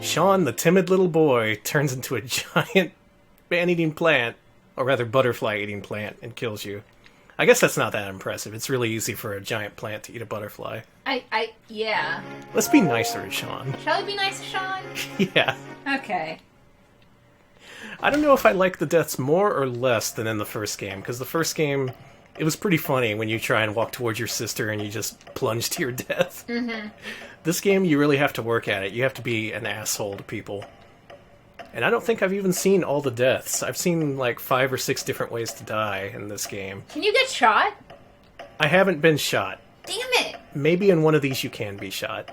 S2: Sean, the timid little boy, turns into a giant man-eating plant, or rather butterfly-eating plant, and kills you. I guess that's not that impressive. It's really easy for a giant plant to eat a butterfly.
S1: Yeah.
S2: Let's be nicer to Sean.
S1: Shall we be nice to Sean?
S2: Yeah.
S1: Okay.
S2: I don't know if I like the deaths more or less than in the first game, because the first game, it was pretty funny when you try and walk towards your sister and you just plunge to your death.
S1: Mm-hmm.
S2: This game, you really have to work at it. You have to be an asshole to people. And I don't think I've even seen all the deaths. I've seen like 5 or 6 different ways to die in this game.
S1: Can you get shot?
S2: I haven't been shot.
S1: Damn it!
S2: Maybe in one of these you can be shot.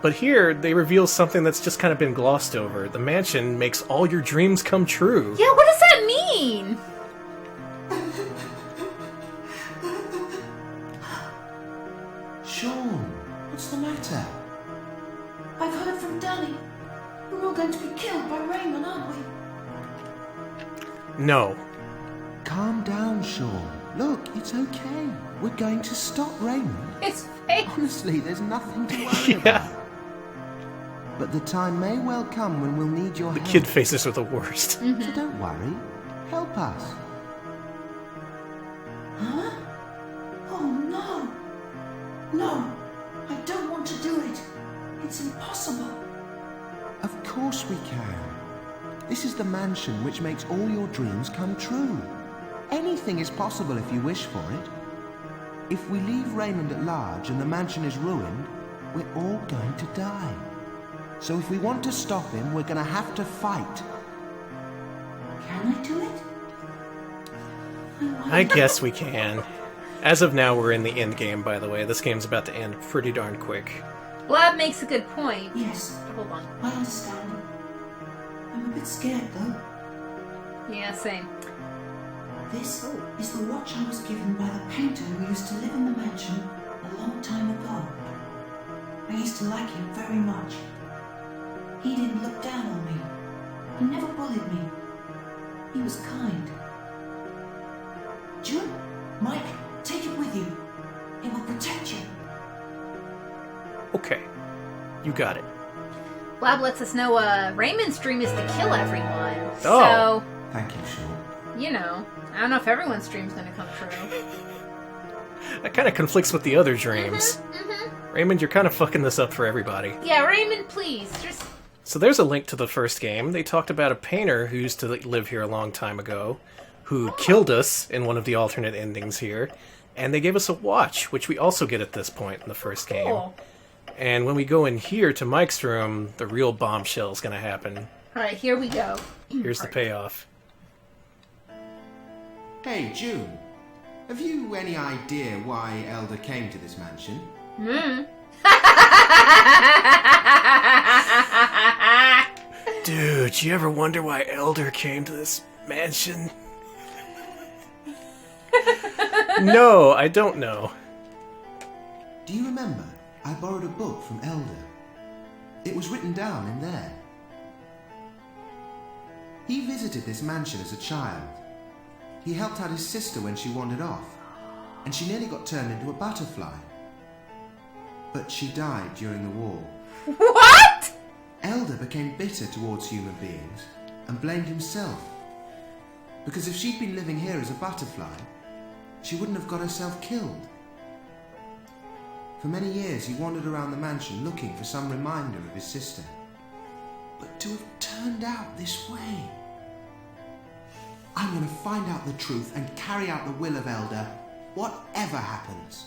S2: But here, they reveal something that's just kind of been glossed over. The mansion makes all your dreams come true.
S1: Yeah, what does that mean?
S4: Sean, what's the matter?
S11: I've heard from Danny. We're all going to be killed by Raymond, aren't we?
S2: No.
S4: Calm down, Sean. Look, it's okay. We're going to stop Raymond.
S1: It's fake.
S4: Honestly, there's nothing to worry about. But the time may well come when we'll need your help.
S2: The kid faces are the worst.
S1: Mm-hmm.
S4: So don't worry. Help us.
S11: Huh? Oh no. No, I don't want to do it. It's impossible.
S4: Of course we can. This is the mansion which makes all your dreams come true. Anything is possible if you wish for it. If we leave Raymond at large and the mansion is ruined, we're all going to die. So if we want to stop him, we're going to have to fight.
S11: Can I do it?
S2: I guess we can. As of now, we're in the end game, by the way. This game's about to end pretty darn quick.
S1: Blab makes a good point.
S11: Yes.
S1: Hold on.
S11: I understand. I'm a bit scared, though.
S1: Yeah, same.
S11: This is the watch I was given by the painter who used to live in the mansion a long time ago. I used to like him very much. He didn't look down on me. He never bullied me. He was kind. June, Mike, take it with you. It will protect you.
S2: Okay. You got it.
S1: Blab lets us know Raymond's dream is to kill everyone.
S2: Oh.
S1: So,
S4: Thank you, Sean.
S1: you know, I don't know if everyone's dream's gonna come true.
S2: That kind of conflicts with the other dreams.
S1: Mm-hmm.
S2: Raymond, you're kind of fucking this up for everybody.
S1: Yeah, Raymond, please, just...
S2: So there's a link to the first game. They talked about a painter who used to live here a long time ago, who killed us in one of the alternate endings here, and they gave us a watch, which we also get at this point in the first game. And when we go in here to Mike's room, the real bombshell is going to happen.
S1: Alright, here we go.
S2: Here's the payoff.
S4: Hey, June. Have you any idea why Elder came to this mansion?
S2: Dude, you ever wonder why Elder came to this mansion? No, I don't know.
S4: Do you remember? I borrowed a book from Elder. It was written down in there. He visited this mansion as a child. He helped out his sister when she wandered off, and she nearly got turned into a butterfly. But she died during the war.
S1: What?
S4: Elder became bitter towards human beings and blamed himself. Because if she'd been living here as a butterfly, she wouldn't have got herself killed. For many years he wandered around the mansion looking for some reminder of his sister. But to have turned out this way... I'm going to find out the truth and carry out the will of Elder, whatever happens.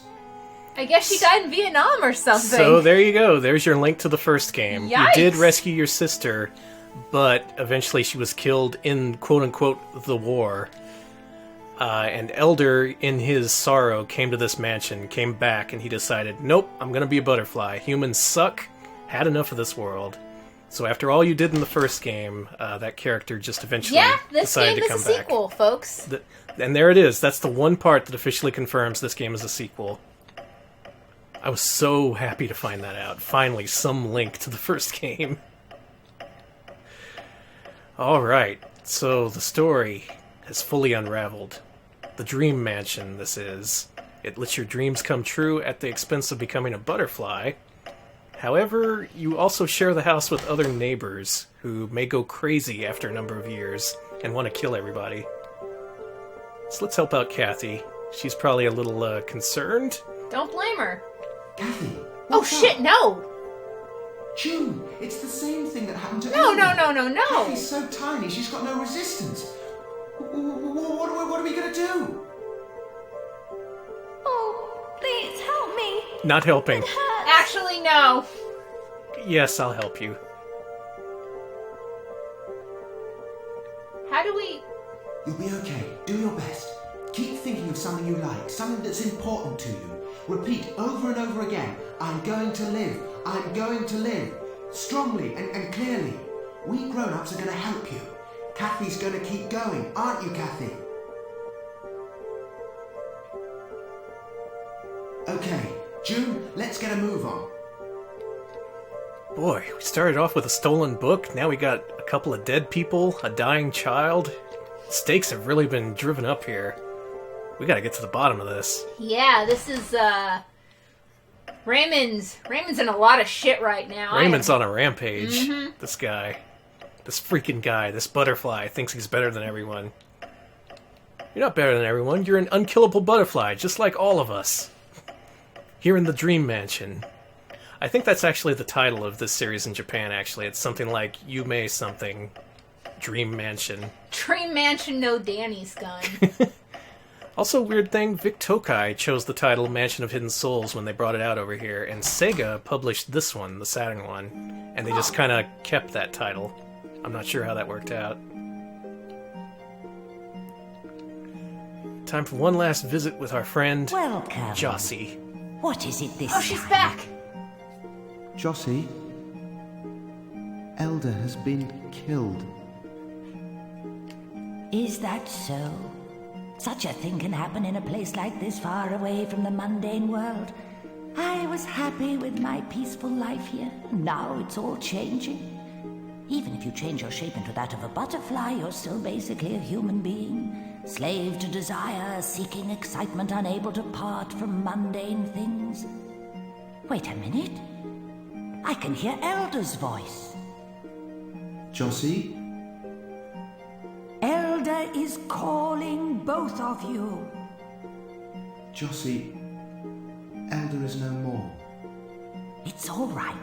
S1: I guess she died in Vietnam or something.
S2: So there you go. There's your link to the first game.
S1: Yikes.
S2: You did rescue your sister, but eventually she was killed in quote-unquote the war. And Elder, in his sorrow, came to this mansion, came back, and he decided, nope, I'm going to be a butterfly. Humans suck. Had enough of this world. So after all you did in the first game, that character just eventually decided to come back. Yeah, this game is a
S1: sequel, folks.
S2: And there it is. That's the one part that officially confirms this game is a sequel. I was so happy to find that out. Finally, some link to the first game. Alright, so the story has fully unraveled. The dream mansion, this is. It lets your dreams come true at the expense of becoming a butterfly. However, you also share the house with other neighbors who may go crazy after a number of years and want to kill everybody. So let's help out Cathy. She's probably a little concerned.
S1: Don't blame her.
S4: Cathy!
S1: Oh shit, no!
S4: June, it's the same thing that happened to
S1: No.
S4: Elder. Cathy's so tiny, she's got no resistance. What are we going to do?
S6: Oh, please help me.
S2: Not helping.
S6: It hurts.
S1: Actually, no.
S2: Yes, I'll help you.
S1: How do we...
S4: You'll be okay. Do your best. Keep thinking of something you like, something that's important to you. Repeat over and over again, I'm going to live. I'm going to live. Strongly and clearly. We grown-ups are going to help you. Cathy's going to keep going, aren't you, Cathy? Okay, June, let's get a move on.
S2: Boy, we started off with a stolen book, now we got a couple of dead people, a dying child. Stakes have really been driven up here. We gotta get to the bottom of this.
S1: Yeah, this is, Raymond's in a lot of shit right now.
S2: Raymond's on a rampage. Mm-hmm. This guy. This freaking guy, this butterfly, thinks he's better than everyone. You're not better than everyone. You're an unkillable butterfly, just like all of us. Here in the Dream Mansion. I think that's actually the title of this series in Japan, actually. It's something like Yume something. Dream Mansion.
S1: Dream Mansion, no Danny's gun.
S2: Also, weird thing, Vic Tokai chose the title Mansion of Hidden Souls when they brought it out over here, and Sega published this one, the Saturn one, and they just kind of kept that title. I'm not sure how that worked out. Time for one last visit with our friend,
S7: Welcome.
S2: Jossie.
S7: What is it this time?
S1: Oh, she's back!
S4: Jossie, Elder has been killed.
S7: Is that so? Such a thing can happen in a place like this, far away from the mundane world. I was happy with my peaceful life here. Now it's all changing. Even if you change your shape into that of a butterfly, you're still basically a human being. Slave to desire, seeking excitement, unable to part from mundane things. Wait a minute. I can hear Elder's voice.
S4: Jossie?
S7: Elder is calling both of you.
S4: Jossie, Elder is no more.
S7: It's all right.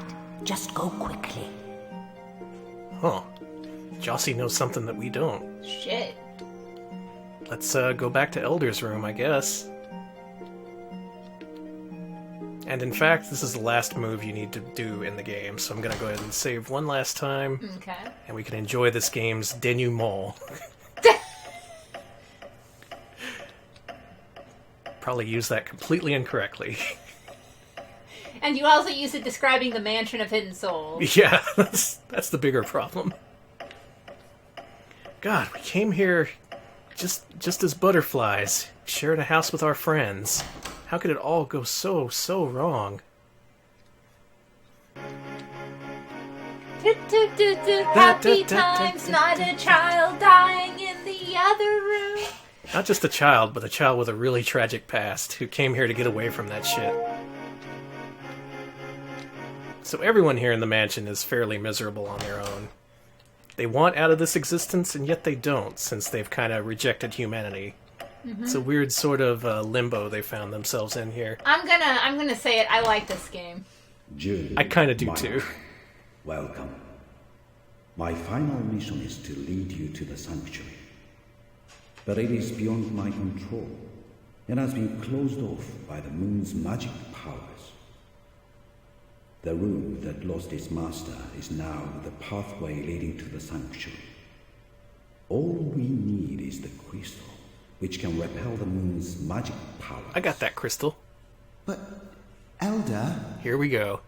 S7: Just go quickly.
S2: Huh. Jossie knows something that we don't.
S1: Shit.
S2: Let's go back to Elder's room, I guess. And in fact, this is the last move you need to do in the game, so I'm gonna go ahead and save one last time.
S1: Okay.
S2: And we can enjoy this game's denouement. Probably used that completely incorrectly.
S1: And you also use it describing the Mansion of Hidden Souls.
S2: Yeah, that's the bigger problem. God, we came here just as butterflies, sharing a house with our friends. How could it all go so wrong?
S1: Happy times, not a child dying in the other room.
S2: Not just a child, but a child with a really tragic past who came here to get away from that shit. So everyone here in the mansion is fairly miserable on their own. They want out of this existence, and yet they don't, since they've kind of rejected humanity. Mm-hmm. It's a weird sort of limbo they found themselves in here.
S1: I'm gonna say it. I like this game.
S3: Jude,
S2: I kind of do
S3: Mike,
S2: too.
S3: Welcome. My final mission is to lead you to the sanctuary. But it is beyond my control, and has been closed off by the moon's magic powers. The room that lost its master is now the pathway leading to the sanctuary. All we need is the crystal, which can repel the moon's magic powers.
S2: I got that crystal.
S4: But, Elder...
S2: Here we go.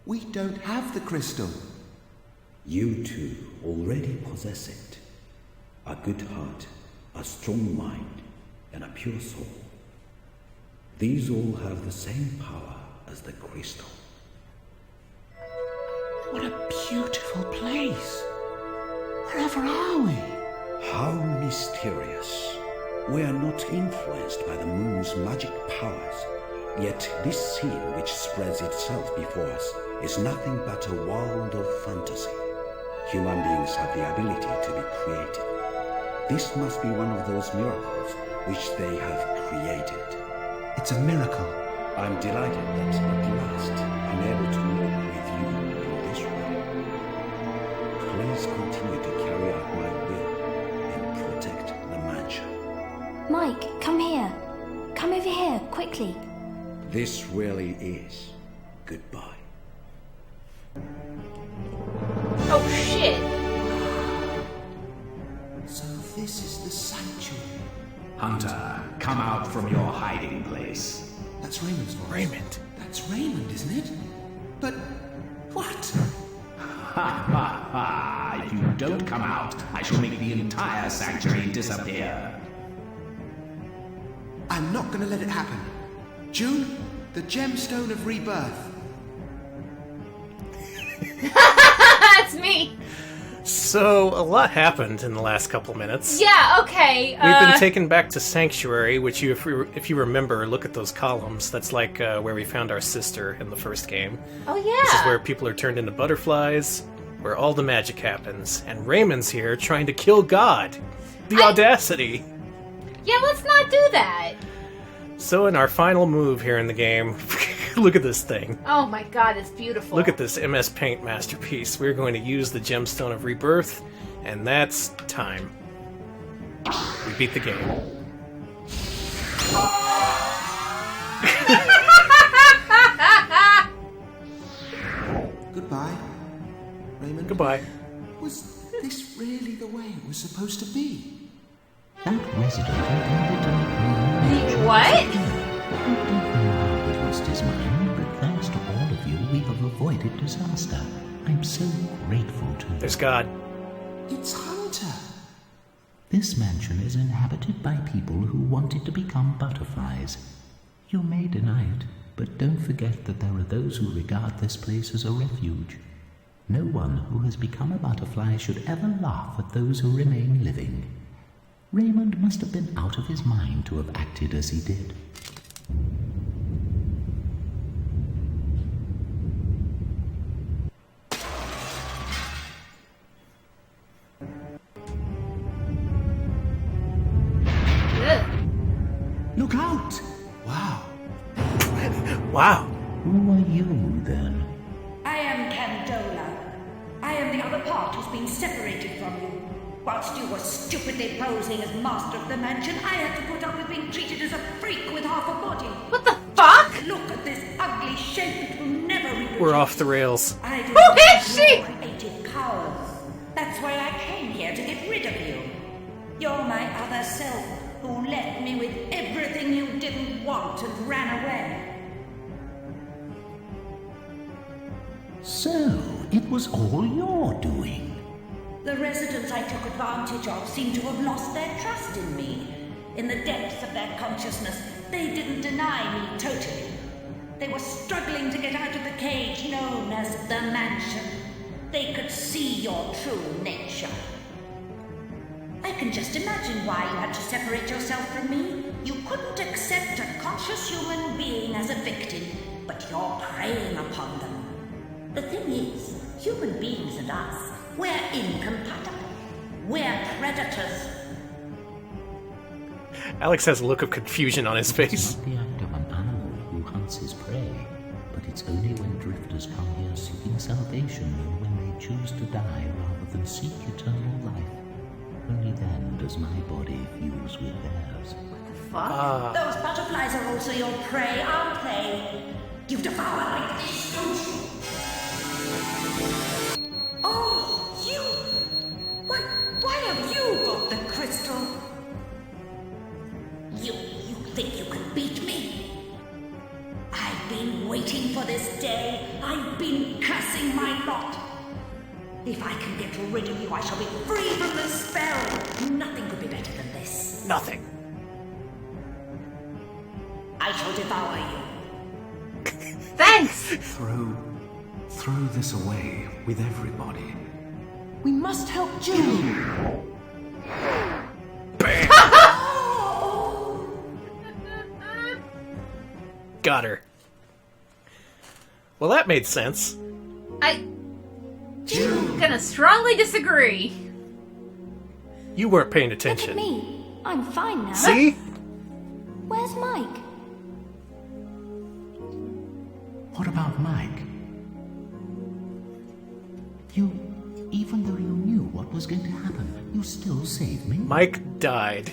S4: We don't have the crystal.
S3: You two already possess it. A good heart, a strong mind, and a pure soul. These all have the same power as the crystal.
S4: What a beautiful place. Wherever are we?
S3: How mysterious. We are not influenced by the moon's magic powers, yet this scene which spreads itself before us is nothing but a world of fantasy. Human beings have the ability to be creative. This must be one of those miracles which they have created.
S4: It's a miracle.
S3: I'm delighted that at last I'm able to walk with you in this way. Please continue to carry out my will and protect the mansion.
S6: Mike, come here. Come over here, quickly.
S3: This really is goodbye.
S1: Oh shit!
S4: So this is the sanctuary.
S5: Hunter, come out from your hiding place.
S4: That's Raymond's voice.
S2: Raymond.
S4: That's Raymond, isn't it? But what?
S5: Ha ha ha! If you don't come out, I shall make the entire sanctuary disappear.
S4: I'm not going to let it happen. June, the Gemstone of Rebirth.
S1: That's me.
S2: So, a lot happened in the last couple minutes.
S1: Yeah, okay.
S2: We've been taken back to Sanctuary, which, if you remember, look at those columns. That's like where we found our sister in the first game.
S1: Oh, yeah.
S2: This is where people are turned into butterflies, where all the magic happens. And Raymond's here trying to kill God. The audacity.
S1: Yeah, let's not do that.
S2: So in our final move here in the game, look at this thing.
S1: Oh my god, it's beautiful.
S2: Look at this MS Paint masterpiece. We're going to use the Gemstone of Rebirth, and that's time. We beat the game.
S4: Goodbye, Raymond.
S2: Goodbye.
S4: Was this really the way it was supposed to be?
S5: That resident intended to make me...
S1: What?
S5: He lost his mind, but thanks to all of you, we have avoided disaster. I'm so grateful to you.
S2: There's God.
S4: It's Hunter.
S5: This mansion is inhabited by people who wanted to become butterflies. You may deny it, but don't forget that there are those who regard this place as a refuge. No one who has become a butterfly should ever laugh at those who remain living. Raymond must have been out of his mind to have acted as he did.
S4: Look out! Wow.
S2: Wow.
S5: Who are you, then?
S11: I am Candola. I am the other part who's been separated from you. Whilst you were stupidly posing as master of the mansion, I had to put up with being treated as a freak with half a body.
S1: What the fuck?
S11: Look at this ugly shape. It will never reproduce.
S2: We're off the rails.
S1: Who is she?
S11: Creative cowards. That's why I came here to get rid of you. You're my other self, who left me with everything you didn't want and ran away.
S5: So, it was all your doing.
S11: The residents I took advantage of seem to have lost their trust in me. In the depths of their consciousness, they didn't deny me totally. They were struggling to get out of the cage known as
S7: the mansion, they could see your true nature. I can just imagine why you had to separate yourself from me. You couldn't accept a conscious human being as a victim, but you're preying upon them. The thing is, human beings and us, we're incompatible. We're predators.
S2: Alex has a look of confusion on his face.
S5: It's not the act of an animal who hunts his prey, but it's only when drifters come here seeking salvation and when they choose to die rather than seek eternal life. Only then does my body fuse with theirs.
S7: Fuck? Those butterflies are also your prey, aren't they? You devour like this, don't you? Oh, you! Why have you got the crystal? You think you can beat me? I've been waiting for this day. I've been cursing my lot. If I can get rid of you, I shall be free from the spell. Nothing could be better than this.
S2: Nothing.
S7: I shall devour you.
S1: Thanks!
S5: Throw this away with everybody.
S11: We must help June.
S2: Bam! Got her. Well, that made sense.
S1: I'm gonna strongly disagree.
S2: You weren't paying
S6: Look
S2: attention.
S6: at me. I'm fine now.
S2: See?
S6: Where's Mike?
S5: What about Mike? Even though you knew what was going to happen, you still saved me?
S2: Mike died.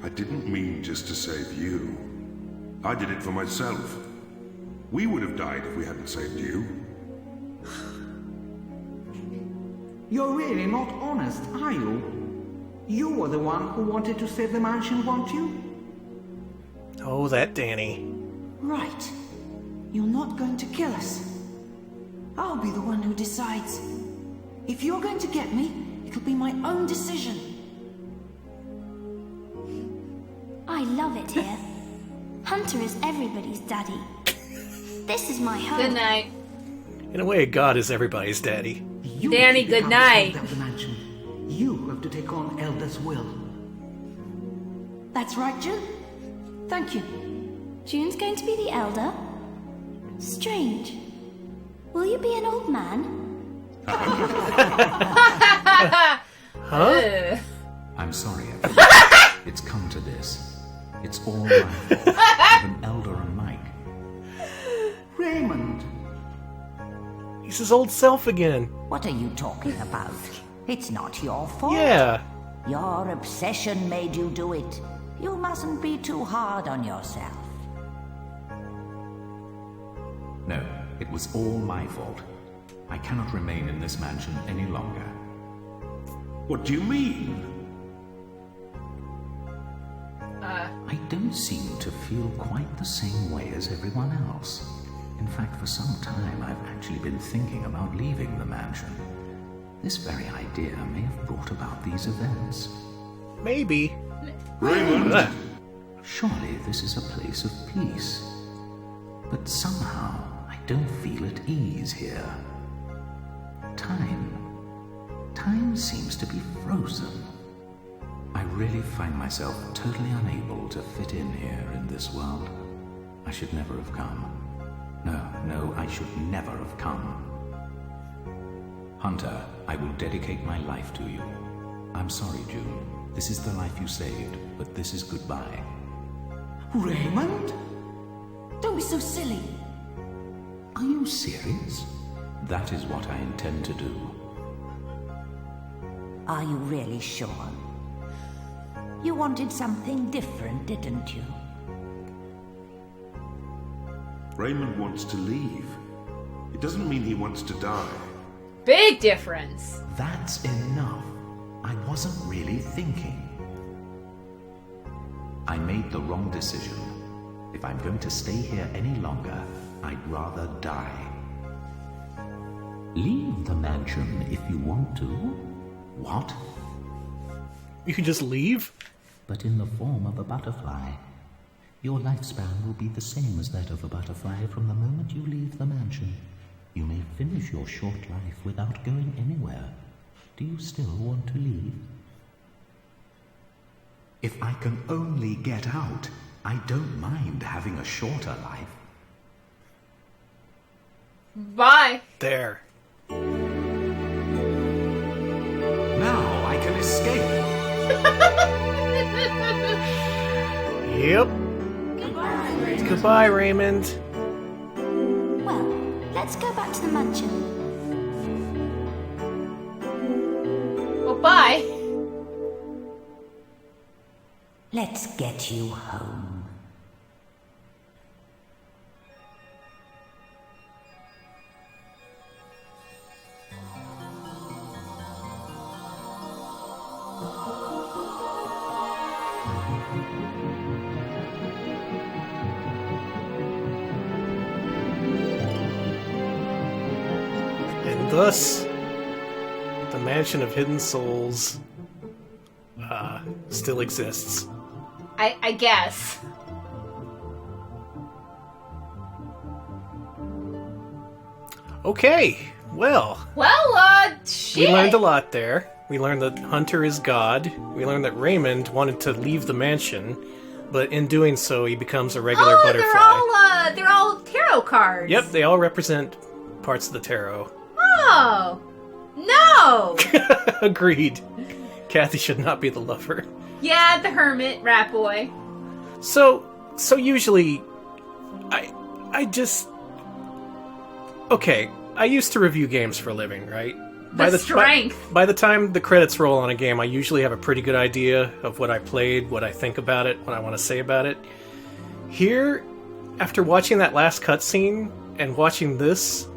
S9: I didn't mean just to save you. I did it for myself. We would have died if we hadn't saved you.
S8: You're really not honest, are you? You were the one who wanted to save the mansion, weren't you?
S2: Oh, that Danny.
S11: Right. You're not going to kill us. I'll be the one who decides. If you're going to get me, it'll be my own decision.
S6: I love it here. Hunter is everybody's daddy. This is my home.
S1: Good night.
S2: In a way, God is everybody's daddy.
S8: You
S1: Danny,
S8: become
S1: good night.
S8: the elder of the mansion. You have to take on Elder's will.
S11: That's right, June. Thank you.
S6: June's going to be the elder? Strange. Will you be an old man?
S2: Huh?
S5: I'm sorry, everyone. It's come to this. It's all my fault. With an elder and Mike.
S8: Raymond!
S2: He's his old self again.
S7: What are you talking about? It's not your fault.
S2: Yeah.
S7: Your obsession made you do it. You mustn't be too hard on yourself.
S5: No, it was all my fault. I cannot remain in this mansion any longer.
S9: What do you mean?
S5: I don't seem to feel quite the same way as everyone else. In fact, for some time, I've actually been thinking about leaving the mansion. This very idea may have brought about these events.
S2: Maybe.
S9: Raymond!
S5: Surely this is a place of peace. But somehow, I don't feel at ease here. Time seems to be frozen. I really find myself totally unable to fit in here in this world. I should never have come. No, I should never have come. Hunter, I will dedicate my life to you. I'm sorry, June. This is the life you saved, but this is goodbye.
S8: Raymond?
S11: Don't be so silly.
S5: Are you serious? That is what I intend to do.
S7: Are you really sure? You wanted something different, didn't you?
S9: Raymond wants to leave. It doesn't mean he wants to die.
S1: Big difference.
S5: That's enough. I wasn't really thinking. I made the wrong decision. If I'm going to stay here any longer, I'd rather die. Leave the mansion if you want to. What?
S2: You can just leave?
S5: But in the form of a butterfly. Your lifespan will be the same as that of a butterfly from the moment you leave the mansion. You may finish your short life without going anywhere. Do you still want to leave?
S4: If I can only get out, I don't mind having a shorter life.
S1: Bye.
S2: There.
S4: Now I can escape.
S2: Yep. Goodbye, Raymond.
S6: Well, let's go back to the mansion.
S1: Well, bye.
S7: Let's get you home.
S2: And thus, the Mansion of Hidden Souls still exists.
S1: I guess.
S2: Okay, well,
S1: Shit.
S2: we learned a lot there. We learned that Hunter is God. We learned that Raymond wanted to leave the mansion, but in doing so, he becomes a regular butterfly.
S1: They're all tarot cards.
S2: Yep, they all represent parts of the tarot.
S1: Oh. No.
S2: Agreed. Cathy should not be the lover.
S1: Yeah, the hermit, rat boy.
S2: So usually, I just... Okay, I used to review games for a living, right? By the time the credits roll on a game, I usually have a pretty good idea of what I played, what I think about it, what I want to say about it. Here, after watching that last cutscene and watching this,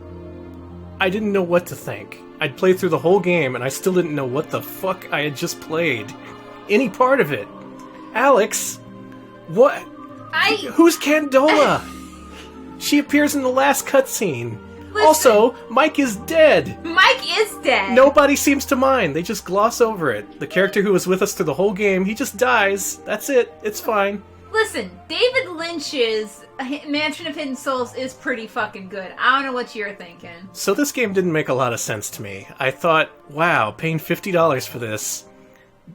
S2: I didn't know what to think. I'd played through the whole game, and I still didn't know what the fuck I had just played. Any part of it. Alex, what? Who's Candola? She appears in the last cutscene. Also, Mike is dead.
S1: Mike is dead.
S2: Nobody seems to mind. They just gloss over it. The character who was with us through the whole game, he just dies. That's it. It's fine.
S1: Listen, David Lynch's Mansion of Hidden Souls is pretty fucking good. I don't know what you're thinking.
S2: So this game didn't make a lot of sense to me. I thought, wow, paying $50 for this,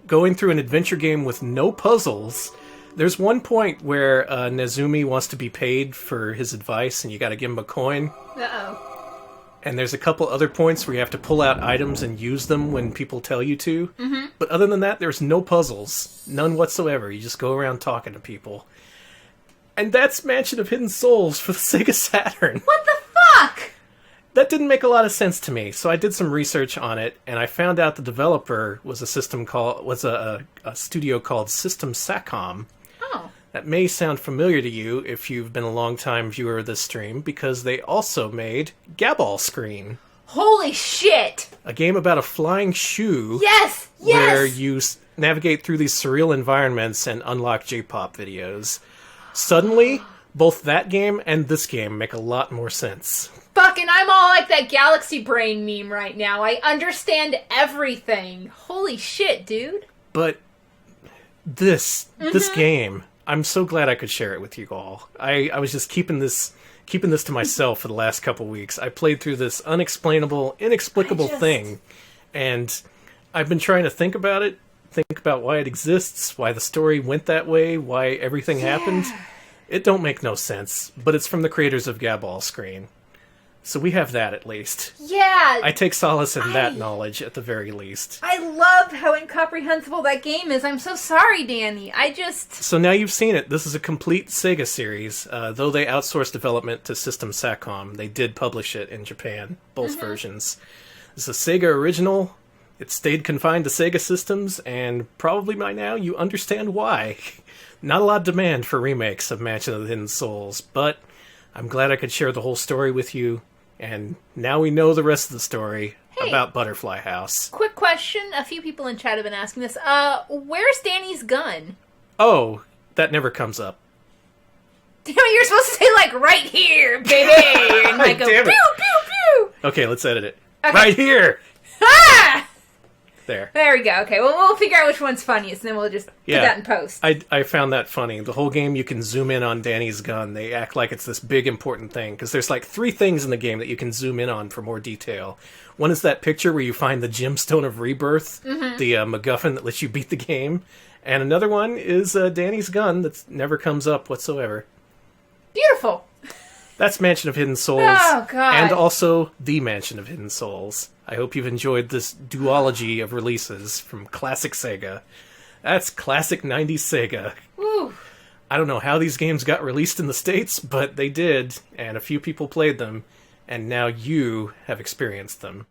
S2: going through an adventure game with no puzzles. There's one point where Nezumi wants to be paid for his advice, and you gotta give him a coin.
S1: Uh-oh.
S2: And there's a couple other points where you have to pull out items and use them when people tell you to.
S1: Mm-hmm.
S2: But other than that, there's no puzzles. None whatsoever. You just go around talking to people. And that's Mansion of Hidden Souls for the Sega Saturn.
S1: What the fuck?
S2: That didn't make a lot of sense to me, so I did some research on it, and I found out the developer was a studio called System Satcom.
S1: Oh.
S2: That may sound familiar to you if you've been a long-time viewer of this stream, because they also made Gaball Screen.
S1: Holy shit!
S2: A game about a flying shoe.
S1: Yes!
S2: Where you navigate through these surreal environments and unlock J-pop videos. Suddenly, both that game and this game make a lot more sense.
S1: Fucking, I'm all like that Galaxy Brain meme right now. I understand everything. Holy shit, dude.
S2: But this game, I'm so glad I could share it with you all. I was just keeping this to myself for the last couple weeks. I played through this unexplainable, inexplicable thing, and I've been trying to think about it, think about why it exists, why the story went that way, why everything happened. It don't make no sense, but it's from the creators of Gaball Screen. So we have that at least.
S1: Yeah!
S2: I take solace in that knowledge at the very least.
S1: I love how incomprehensible that game is. I'm so sorry, Danny.
S2: So now you've seen it. This is a complete Sega series. Though they outsourced development to System Satcom, they did publish it in Japan, both versions. It's a Sega original. It stayed confined to Sega systems, and probably by now you understand why. Not a lot of demand for remakes of Mansion of the Hidden Souls, but I'm glad I could share the whole story with you. And now we know the rest of the story about Butterfly House.
S1: Quick question. A few people in chat have been asking this. Where's Danny's gun?
S2: Oh, that never comes up.
S1: Damn it, you're supposed to say, like, right here, baby! And like go, pew, pew, pew!
S2: Okay, let's edit it.
S1: Okay.
S2: Right here!
S1: Ah!
S2: There.
S1: There we go. Okay, well, we'll figure out which one's funniest, and then we'll just put that in post.
S2: I found that funny. The whole game, you can zoom in on Danny's gun. They act like it's this big, important thing, because there's like 3 things in the game that you can zoom in on for more detail. One is that picture where you find the Gemstone of Rebirth, the MacGuffin that lets you beat the game. And another one is Danny's gun that never comes up whatsoever.
S1: Beautiful.
S2: That's Mansion of Hidden Souls.
S1: Oh, God.
S2: And also The Mansion of Hidden Souls. I hope you've enjoyed this duology of releases from classic Sega. That's classic 90s Sega.
S1: Woo.
S2: I don't know how these games got released in the States, but they did, and a few people played them, and now you have experienced them.